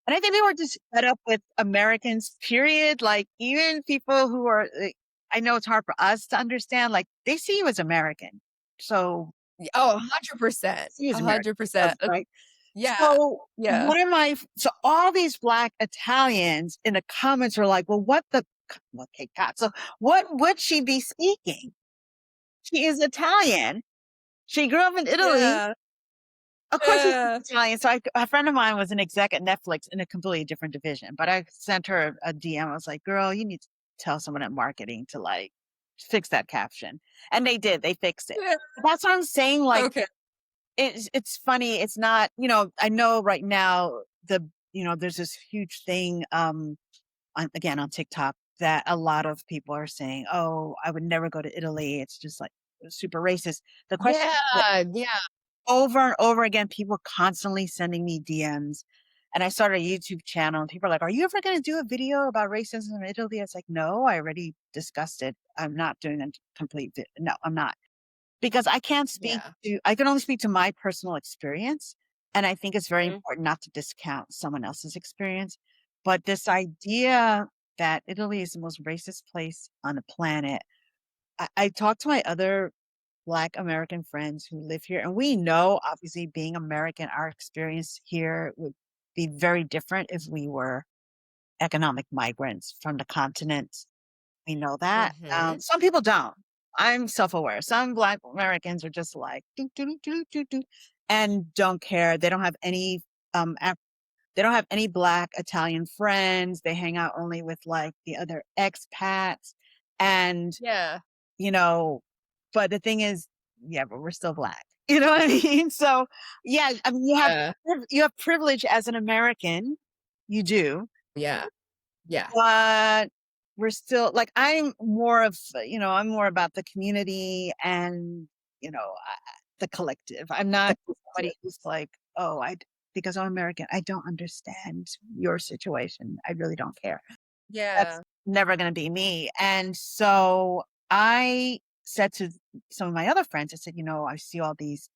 And I think they were just fed up with Americans, period. Like, even people who are, like, I know it's hard for us to understand, like, they see you as American. So, Oh, 100%. see you as American, 100%. right? Yeah. So, Yeah. so all these Black Italians in the comments are like, well, okay, God. So, what would she be speaking? She is Italian. She grew up in Italy. Yeah. Of course, she's Yeah. Italian. So a friend of mine was an exec at Netflix in a completely different division. But I sent her a DM. I was like, "Girl, you need to tell someone at marketing to like fix that caption." And they did. They fixed it. Yeah. That's what I'm saying. Like, Okay. it's funny. It's not. I know right now there's this huge thing. Again on TikTok that a lot of people are saying, "Oh, I would never go to Italy." It's just like. super racist. The question that Yeah, yeah, over and over again, people constantly sending me DMs. And I started a YouTube channel and people are like, "Are you ever going to do a video about racism in Italy?" It's like, "No, I already discussed it. I'm not doing a complete no, I'm not." Because yeah. I can only speak to my personal experience, and I think it's very Mhm, important not to discount someone else's experience. But this idea that Italy is the most racist place on the planet, I talk to my other Black American friends who live here, and we know, obviously, being American, our experience here would be very different if we were economic migrants from the continent. We know that. mhm. Some people don't. I'm self-aware. Some Black Americans are just like "Doo, doo, doo, doo, doo, doo," and don't care. They don't have any they don't have any Black Italian friends. They hang out only with like the other expats. And, Yeah, you know, but the thing is, yeah, but we're still Black. You know what I mean? So yeah, I mean yeah, you have privilege as an American. You do. yeah, yeah. But we're still like, I'm more of, I'm more about the community and, the collective. I'm not somebody who's like, "Oh, because I'm American, I don't understand your situation. I really don't care." That's Yeah. never going to be me. And so I said to some of my other friends, I said, "I see all these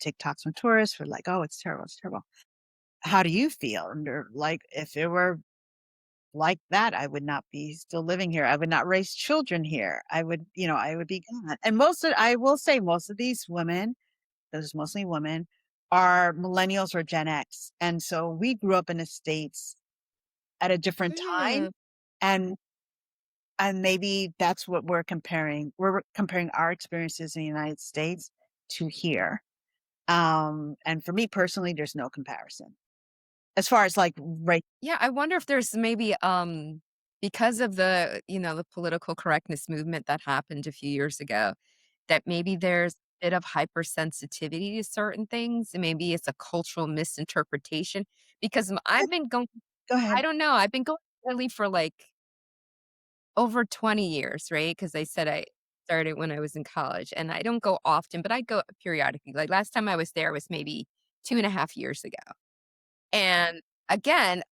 TikToks from tourists who are like, oh, it's terrible. It's terrible. How do you feel?" And they're like, "If it were like that, I would not be still living here. I would not raise children here. I would be gone." And I will say most of these women, those mostly women, are millennials or Gen X. And so we grew up in the States at a different time. Mm, And maybe that's what we're comparing. We're comparing our experiences in the United States to here. And for me personally, there's no comparison. As far as like right. yeah, I wonder if there's maybe, because of the, the political correctness movement that happened a few years ago, that maybe there's a bit of hypersensitivity to certain things, and maybe it's a cultural misinterpretation because I've been going Go I ahead. don't know, I've been going really for, like, over 20 years, right? Because I said I started when I was in college, and I don't go often, but I go periodically. Like, last time I was there was maybe 2.5 years ago. And, again,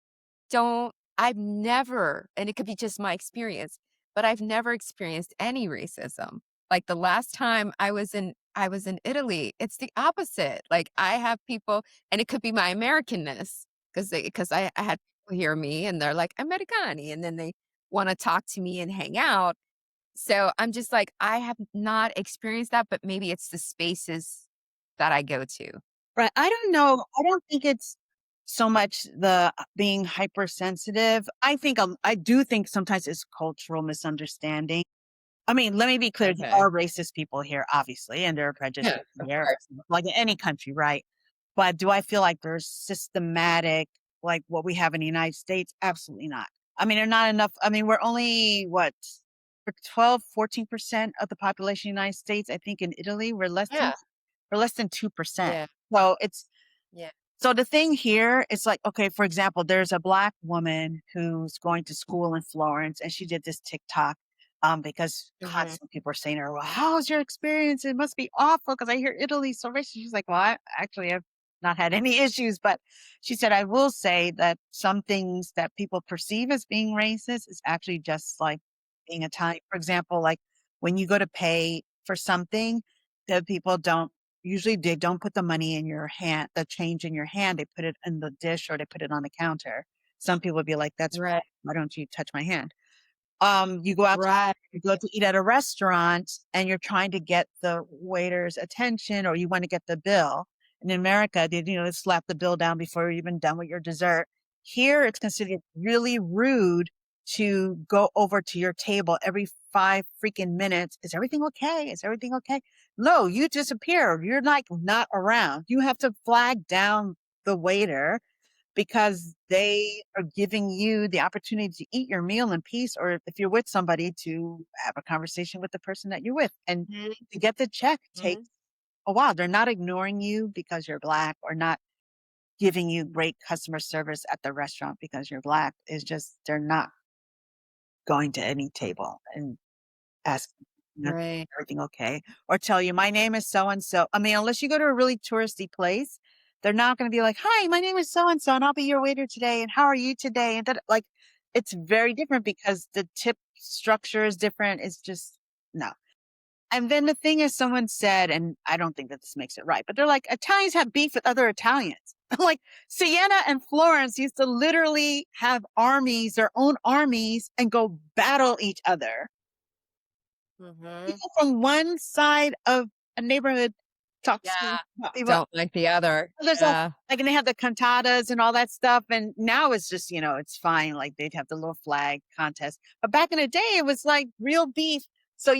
don't I've never and it could be just my experience, but I've never experienced any racism. Like, the last time I was in Italy, it's the opposite. Like, I have people and it could be my Americanness because I had people hear me and they're like, "Americani," and then they wanna talk to me and hang out. So, I'm just like, I have not experienced that, but maybe it's the spaces that I go to. Right. I don't know. I don't think it's so much the being hypersensitive. I do think sometimes it's cultural misunderstanding. I mean, let me be clear. There Okay. are racist people here, obviously, and there are prejudiced Yeah, people of here, course. like in any country, right? But do I feel like there's systematic, like what we have in the United States? Absolutely not. I mean, they're not enough. I mean, we're only what, for 12, 14% of the population of the United States. I think in Italy, Yeah, we're less than 2%. yeah, So it's yeah. so the thing here is like, okay, for example, there's a Black woman who's going to school in Florence, and she did this TikTok, because Mhm. constantly people are saying to her, "Well, how's your experience? It must be awful because I hear Italy's so racist." She's like, "Well, I've not had any issues," but she said, "I will say that some things that people perceive as being racist is actually just like being Italian." For example, like when you go to pay for something, the people don't usually they don't put the money in your hand, the change in your hand. They put it in the dish or they put it on the counter. Some people would be like, "That's Right, wrong. Why don't you touch my hand?" You go out to right. you go to eat at a restaurant and you're trying to get the waiter's attention or you want to get the bill. In America, they slap the bill down before you're even done with your dessert. Here, it's considered really rude to go over to your table every 5 freaking minutes. "Is everything okay? Is everything okay?" No, you disappear. You're like not around. You have to flag down the waiter because they are giving you the opportunity to eat your meal in peace, or if you're with somebody, to have a conversation with the person that you're with. And Mhm, to get the check mhm. takes a while. They're not ignoring you because you're Black or not giving you great customer service at the restaurant because you're Black. It's just they're not going to any table and asking. you know, Right. everything okay, or tell you, "My name is so and so." I mean, unless you go to a really touristy place, they're not gonna be like, "Hi, my name is so and so, and I'll be your waiter today, and how are you today?" And that like, it's very different because the tip structure is different. It's just no. And then the thing is, someone said, and I don't think that this makes it right, but they're like, Italians have beef with other Italians. Like Siena and Florence used to literally have armies, their own armies, and go battle each other. Mhm. People from one side of a neighborhood talk Yeah. smack about people. Don't like the other. There's all Yeah. like, and they have the cantatas and all that stuff. And now it's just, it's fine. Like they'd have the little flag contest. But back in the day, it was like real beef. So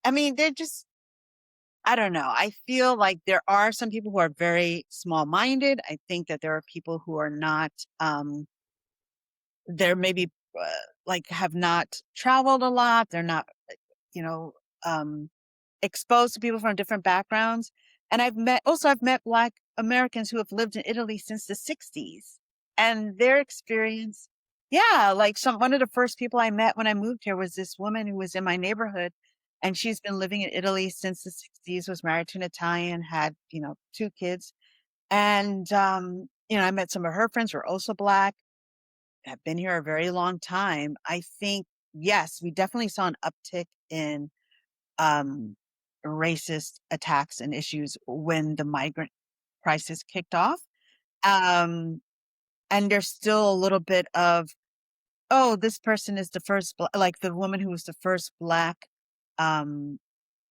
I mean, they're just, I don't know. I feel like there are some people who are very small-minded. I think that there are people who are not, they're maybe uh, like have not traveled a lot. They're not, you know, um, exposed to people from different backgrounds. And I've met Black Americans who have lived in Italy since the 60s. And their experience, yeah, like one of the first people I met when I moved here was this woman who was in my neighborhood. And she's been living in Italy since the 60s, was married to an Italian, had, two kids. And, I met some of her friends who are also Black, have been here a very long time. I think, yes, we definitely saw an uptick in um, racist attacks and issues when the migrant crisis kicked off. Um, and there's still a little bit of, oh, this person is the first, like the woman who was the first Black um,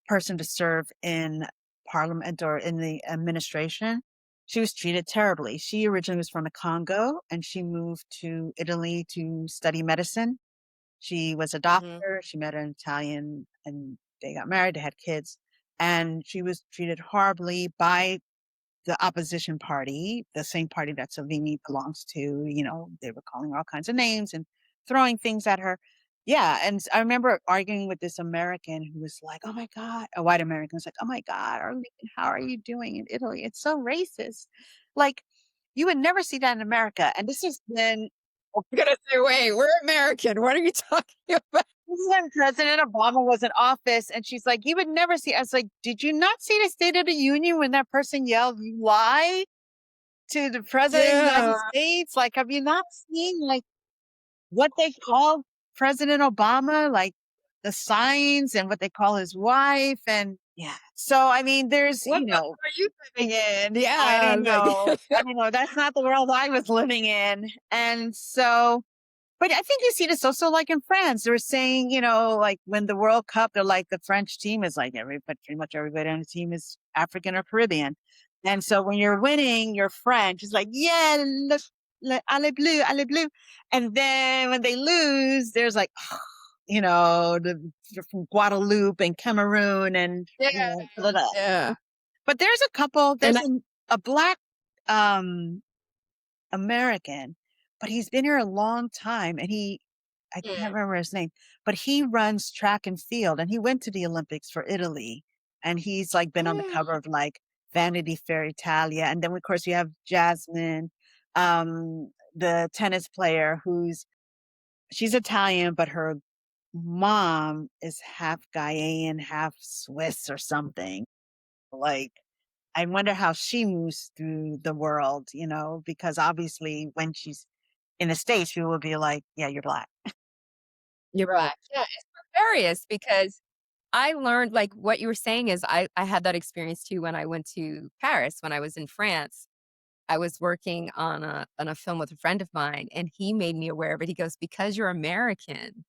person to serve in parliament or in the administration. She was treated terribly. She originally was from the Congo and she moved to Italy to study medicine. She was a Mhm. doctor, she met an Italian, and they got married, they had kids, and she was treated horribly by the opposition party, the same party that Salvini belongs to. They were calling her all kinds of names and throwing things at her. Yeah, and I remember arguing with this American who was like, "Oh my god," a white American was like, "Oh my god, Arlene, how are you doing in Italy? It's so racist." Like, you would never see that in America, and this has been I'm gonna say, "Wait, we're American. What are you talking about?" this is when President Obama was in office, and she's like, "You would never see." I was like, "Did you not see the State of the Union when that person yelled lie to the President of the Yeah. United States? Like, have you not seen like what they call President Obama, like the signs and what they call his wife?" And yeah, so I mean, there's What world are you living in? I Yeah, don't like know, I don't know. That's not the world I was living in, and so but I think you see this also like in France. They were saying, like when the World Cup, they're like the French team is like everybody, pretty much everybody on the team is African or Caribbean. And so when you're winning, you're French. It's like, yeah, allez bleu, allez bleu. And then when they lose, there's like, they're from Guadeloupe and Cameroon and, yeah, blah, blah. yeah. But And there's a Black, um, American, but he's been here a long time and I can't mm, remember his name, but he runs track and field and he went to the Olympics for Italy and he's like been on the mm, cover of like Vanity Fair Italia. And then of course you have Jasmine, the tennis player she's Italian, but her mom is half Ghanaian, half Swiss or something. Like I wonder how she moves through the world, because obviously when she's in the States, people will be like, "Yeah, you're Black." you're right. Yeah, it's hilarious because I learned like what you were saying is I had that experience too when I went to Paris when I was in France. I was working on a film with a friend of mine, and he made me aware of it. He goes, "Because you're American,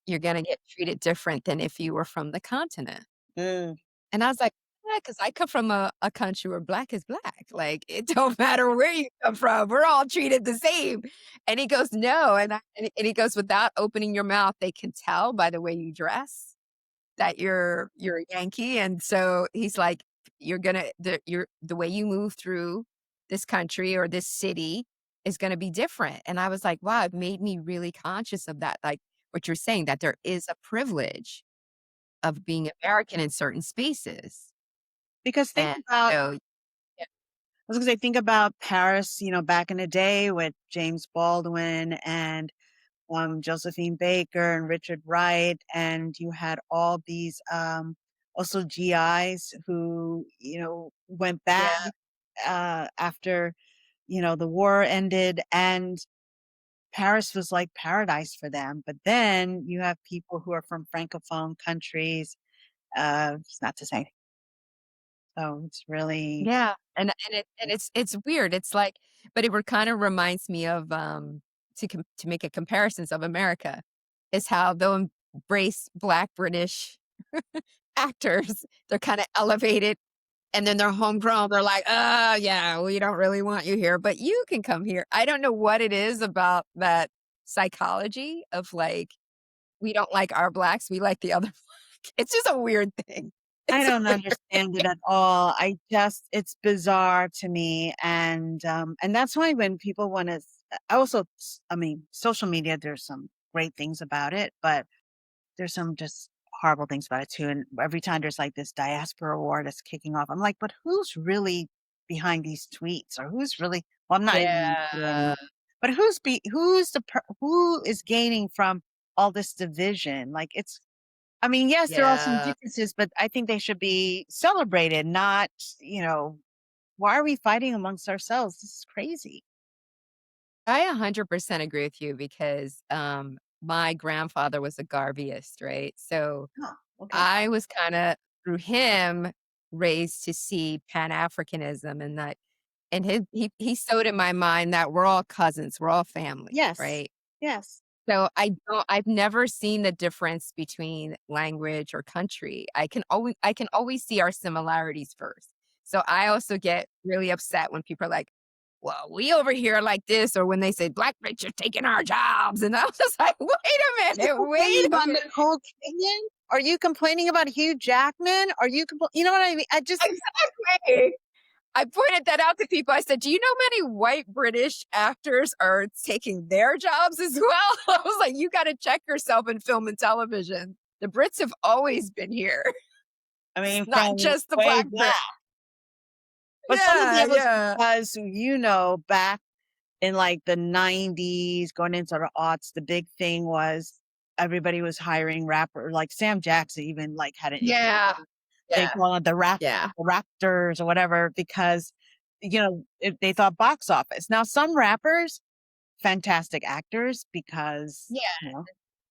you're gonna get treated different than if you were from the continent." Mm. And I was like, "Yeah, because I come from a country where black is black. Like, it don't matter where you come from, we're all treated the same." And he goes, "No," and he goes, "Without opening your mouth, they can tell by the way you dress that you're a Yankee." And so he's like, "You're gonna the way you move through this country or this city is gonna be different." And I was like, "Wow," it made me really conscious of that, like what you're saying, that there is a privilege of being American in certain spaces. Because And so yeah. I was gonna say, think about Paris, back in the day with James Baldwin and Josephine Baker and Richard Wright, and you had all these also GIs who went back Yeah. after the war ended, and Paris was like paradise for them. But then you have people who are from francophone countries. It's not to say so. It's really Yeah, and it's weird. It's like but it would kinda reminds me of, to make a comparisons of America, is how they'll embrace Black British actors. They're kinda elevated, and then they're homegrown. They're like, "Oh, yeah, we don't really want you here, but you can come here." I don't know what it is about that psychology of, like, we don't like our Blacks, we like the other Black. It's just a weird thing. I It's don't weird. understand it at all. It's bizarre to me, and that's why when people wanna I also I mean, social media, there's some great things about it, but there's some just horrible things about it too, and every time there's, like, this diaspora war that's kicking off, I'm like, "But who's really behind these tweets? Or who's really" well, I'm not even sure Yeah. anymore, but who is gaining from all this division? Like, it's I mean, yes, there are some Yeah. differences, but I think they should be celebrated, not, you know, why are we fighting amongst ourselves? This is crazy. I 100% agree with you because, my grandfather was a Garveyist, right? So, Oh, okay. I was kinda, through him, raised to see Pan-Africanism and that and he sowed in my mind that we're all cousins, we're all family, Yes. right? Yes. So, I've never seen the difference between language or country. I can always see our similarities first. So, I also get really upset when people are like, "Well, we over here like this," or when they say, "Black rich are taking our jobs," and I was just like, "Wait a You minute, complaining wait a about minute." Nicole Kidman? Are you complaining about Hugh Jackman? Are you you know what I mean? I just Exactly. I pointed that out to people. I said, "Do you know many white British actors are taking their jobs as well?" I was like, "You gotta check yourself in film and television. The Brits have always been here. I It's mean, not from just the way Black Brit." back. But some of Yeah, that was yeah. because, back in, like, the '90s, going into the aughts, the big thing was everybody was hiring rapper like, Sam Jackson even, like, had an Yeah. they Yeah. call it Yeah. the Raptors or whatever because, they thought box office. Now some rappers, fantastic actors because, Yeah,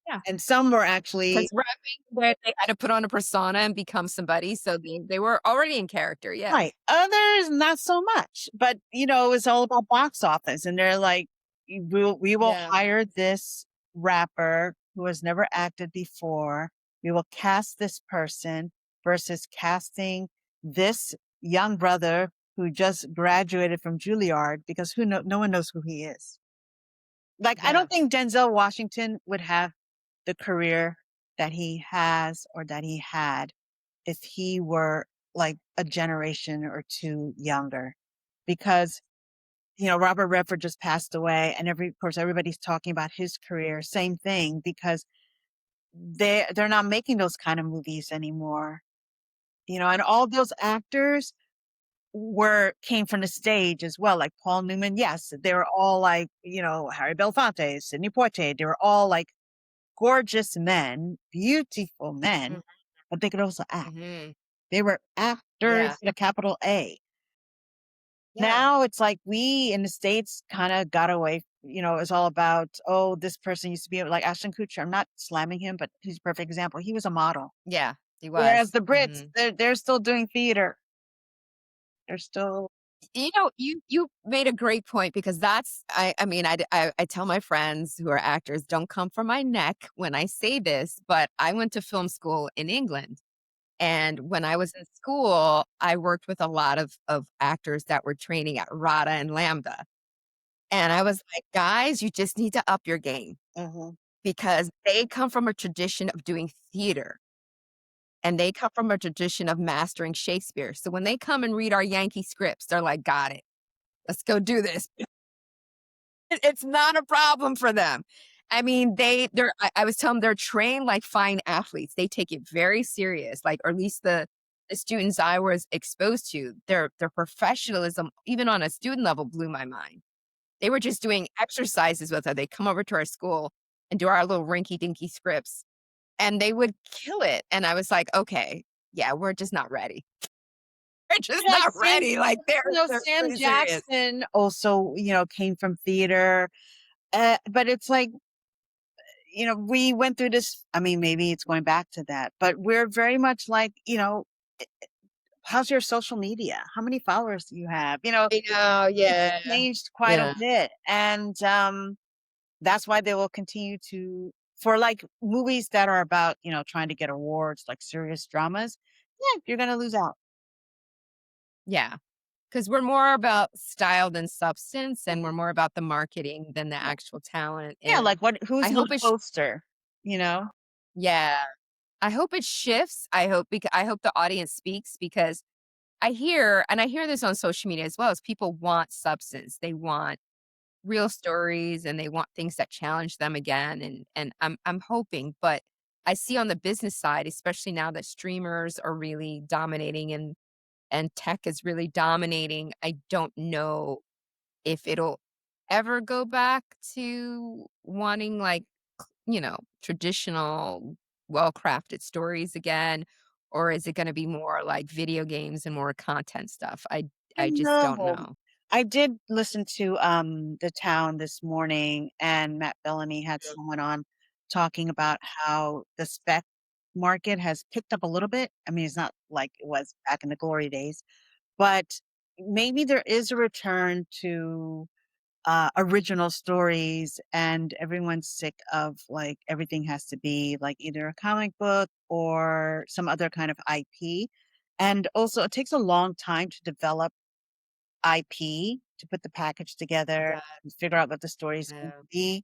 yeah. and some were 'Cause actually rapping, where they had to put on a persona and become somebody, so they were already in character, yeah. right, others not so much, but, it's all about box office, and they're like, we will Yeah. hire this rapper who has never acted before. We will cast this person versus casting this young brother who just graduated from Juilliard because no one knows who he is. Like, I Yeah. don't think Denzel Washington would have the career that he has or that he had if he were like a generation or two younger. Because, Robert Redford just passed away and of course everybody's talking about his career. Same thing because they're not making those kind of movies anymore. And all those actors were came from the stage as well, like Paul Newman. Yes, they were all like, Harry Belafonte, Sidney Poitier. They were all like gorgeous men, beautiful men, Mhm, but they could also act. mhm. They were Yeah. actors with a capital A. Yeah. Now it's like we in the States kinda got away, it's all about, "Oh, this person used to be" like Ashton Kutcher. I'm not slamming him, but he's a perfect example. He was a model. Yeah, he Whereas was. the Brits, Mhm. they're still doing theater. They're still You know, you made a great point because that's I mean, I tell my friends who are actors, "Don't come for my neck when I say this," but I went to film school in England, and when I was in school, I worked with a lot of actors that were training at RADA and Lambda, and I was like, "Guys, you just need to up your game," mhm. because they come from a tradition of doing theater, and they come from a tradition of mastering Shakespeare, so when they come and read our Yankee scripts, they're like, "Got it. Let's go do this." It's not a problem for them. I mean, I was telling them they're trained like fine athletes. They take it very serious, like, or at least the students I was exposed to, their professionalism, even on a student level, blew my mind. They were just doing exercises with her. They come over to our school and do our little rinky dinky scripts, and they would kill it. And I was like, okay, yeah, we're just not ready. We're just Yeah, not Sam, ready. Like they're Sam really serious. Jackson also, came from theater. But it's like, we went through this. I mean, maybe it's going back to that, but we're very much like, how's your social media? How many followers do you have? I know, It's yeah. changed quite a Yeah. bit. And that's why they will continue to, for like movies that are about, trying to get awards, like serious dramas. Yeah, you're going to lose out. Yeah. Because we're more about style than substance, and we're more about the marketing than the Yeah. actual talent. Yeah. And Like who's I on hope the it poster, you know? yeah. I hope it shifts. I hope the audience speaks because I hear this on social media as well, is people want substance. They want real stories and they want things that challenge them again. And I'm hoping, but I see on the business side, especially now that streamers are really dominating and tech is really dominating, I don't know if it'll ever go back to wanting like, traditional well-crafted stories again, or is it gonna be more like video games and more content stuff? I just don't No. know. I did listen to The Town this morning, and Matt Bellamy had someone on talking about how the spec market has picked up a little bit. I mean, it's not like it was back in the glory days, but maybe there is a return to original stories, and everyone's sick of like everything has to be like either a comic book or some other kind of IP. And also, it takes a long time to develop IP, to put the package It together does, and figure out what the story is going yeah. to be.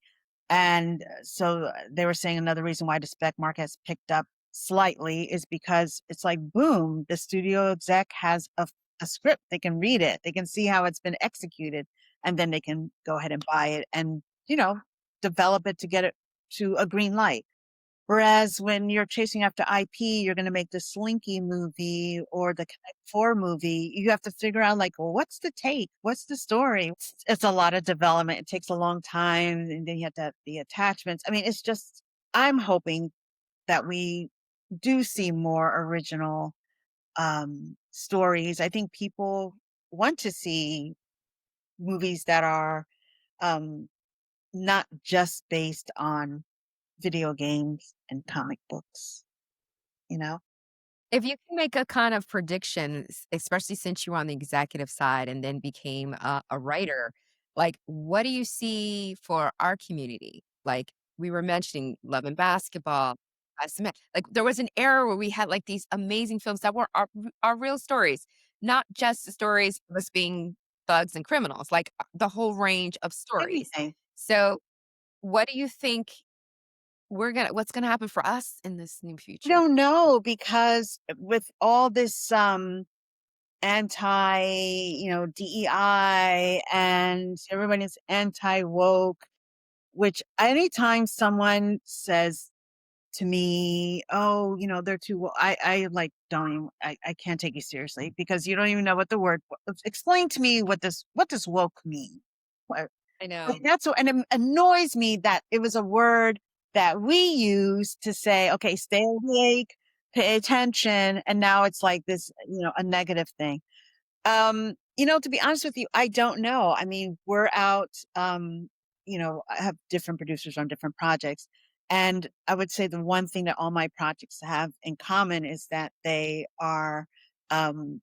And so they were saying another reason why the spec market has picked up slightly is because it's like, boom, the studio exec has a script. They can read it, they can see how it's been executed, and then they can go ahead and buy it and, you know, develop it to get it to a green light. Whereas when you're chasing after IP, you're gonna make the Slinky movie or the Connect Four movie. You have to figure out like, well, what's the take? What's the story? It's a lot of development. It takes a long time, and then you have to have the attachments. I mean, it's just I'm hoping that we do see more original stories. I think people want to see movies that are um not just based on video games and comic books, you know? If you can make a kind of prediction, especially since you were on the executive side and then became a writer, like what do you see for our community? Like we were mentioning Love and Basketball, like there was an era where we had like these amazing films that were our real stories, not just the stories of us being thugs and criminals, like the whole range of stories. Everything. So, what do you think what's gonna happen for us in this new I future? don't know because with all this anti, DEI, and everyone is anti woke, which anytime someone says to me, "Oh, they're too I like don't even, I can't take you seriously because you don't even know what the word explain to me what does woke mean?" I Like, know. that's what, and it annoys me that it was a word that we use to say, "Okay, stay awake, pay attention," and now it's like this, a negative thing. To be honest with you, I don't know. I mean, we're out, I have different producers on different projects. And I would say the one thing that all my projects have in common is that they are um,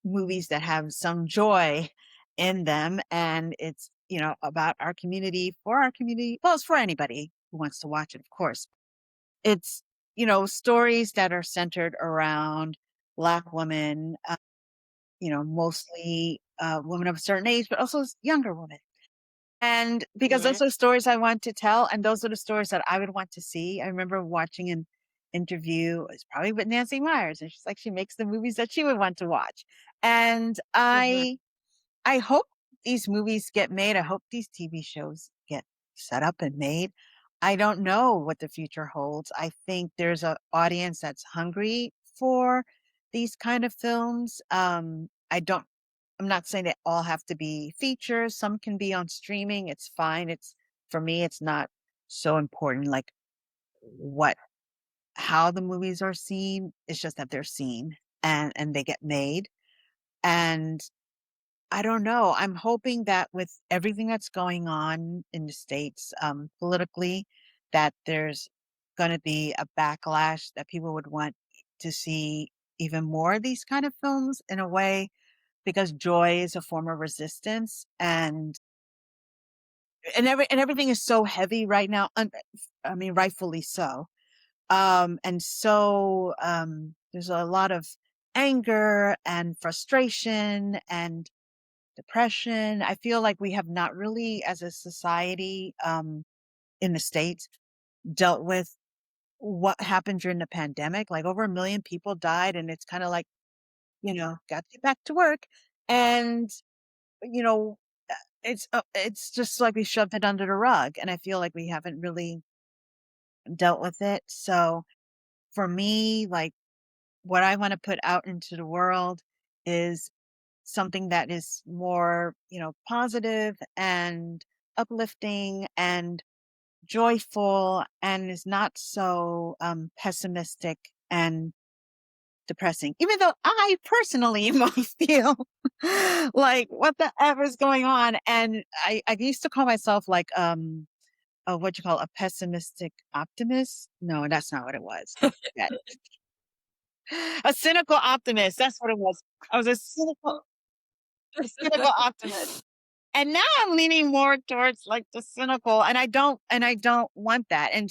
movies that have some joy in them. And it's, about our community, for our community. Well, it's for anybody who wants to watch it, of course. It's, stories that are centered around Black women, mostly women of a certain age, but also younger women. And because those Mhm. are the stories I want to tell, and those are the stories that I would want to see. I remember watching an interview, it's probably with Nancy Myers, and she's like, she makes the movies that she would want to watch. And Mhm. I hope these movies get made. I hope these TV shows get set up and made. I don't know what the future holds. I think there's an audience that's hungry for these kind of films. I'm not saying they all have to be features. Some can be on streaming. It's fine. For me, it's not so important, like, what how the movies are seen, it's just that they're seen and they get made, and I don't know, I'm hoping that with everything that's going on in the States, politically, that there's gonna be a backlash, that people would want to see even more of these kind of films in a way, because joy is a form of resistance, and everything is so heavy right now, I mean, rightfully so. There's a lot of anger and frustration and depression. I feel like we have not really, as a society, in the States, dealt with what happened during the pandemic. Like over 1 million people died, and it's kind of like, got to get back to work. And, you know, it's just like we shoved it under the rug. And I feel like we haven't really dealt with it. So for me, like, what I want to put out into the world is something that is more, positive and uplifting and joyful and is not so pessimistic and depressing. Even though I personally might feel like what the F is going on. And I used to call myself like what you call a pessimistic optimist. No, that's not what it was. Yeah. A cynical optimist. That's what it was. I was a cynical optimist. And now I'm leaning more towards like the cynical, and I don't want that. And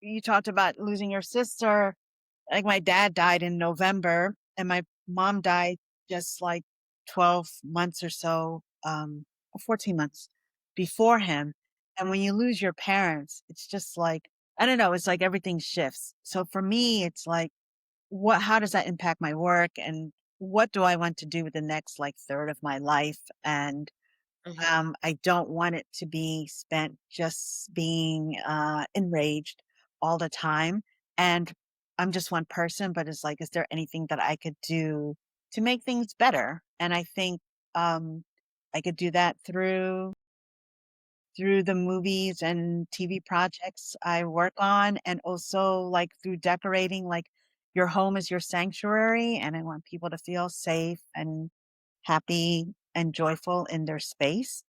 you talked about losing your sister. Like my dad died in November and my mom died just like 12 months or so, or 14 months before him. And when you lose your parents, it's just like, I don't know, it's like everything shifts. So for me, it's like, how does that impact my work, and what do I want to do with the next like third of my life? And Mhm. I don't want it to be spent just being enraged all the time. And I'm just one person, but it's like, is there anything that I could do to make things better? And I think um, I could do that through the movies and TV projects I work on, and also like through decorating. Like your home is your sanctuary, and I want people to feel safe and happy and joyful in their space.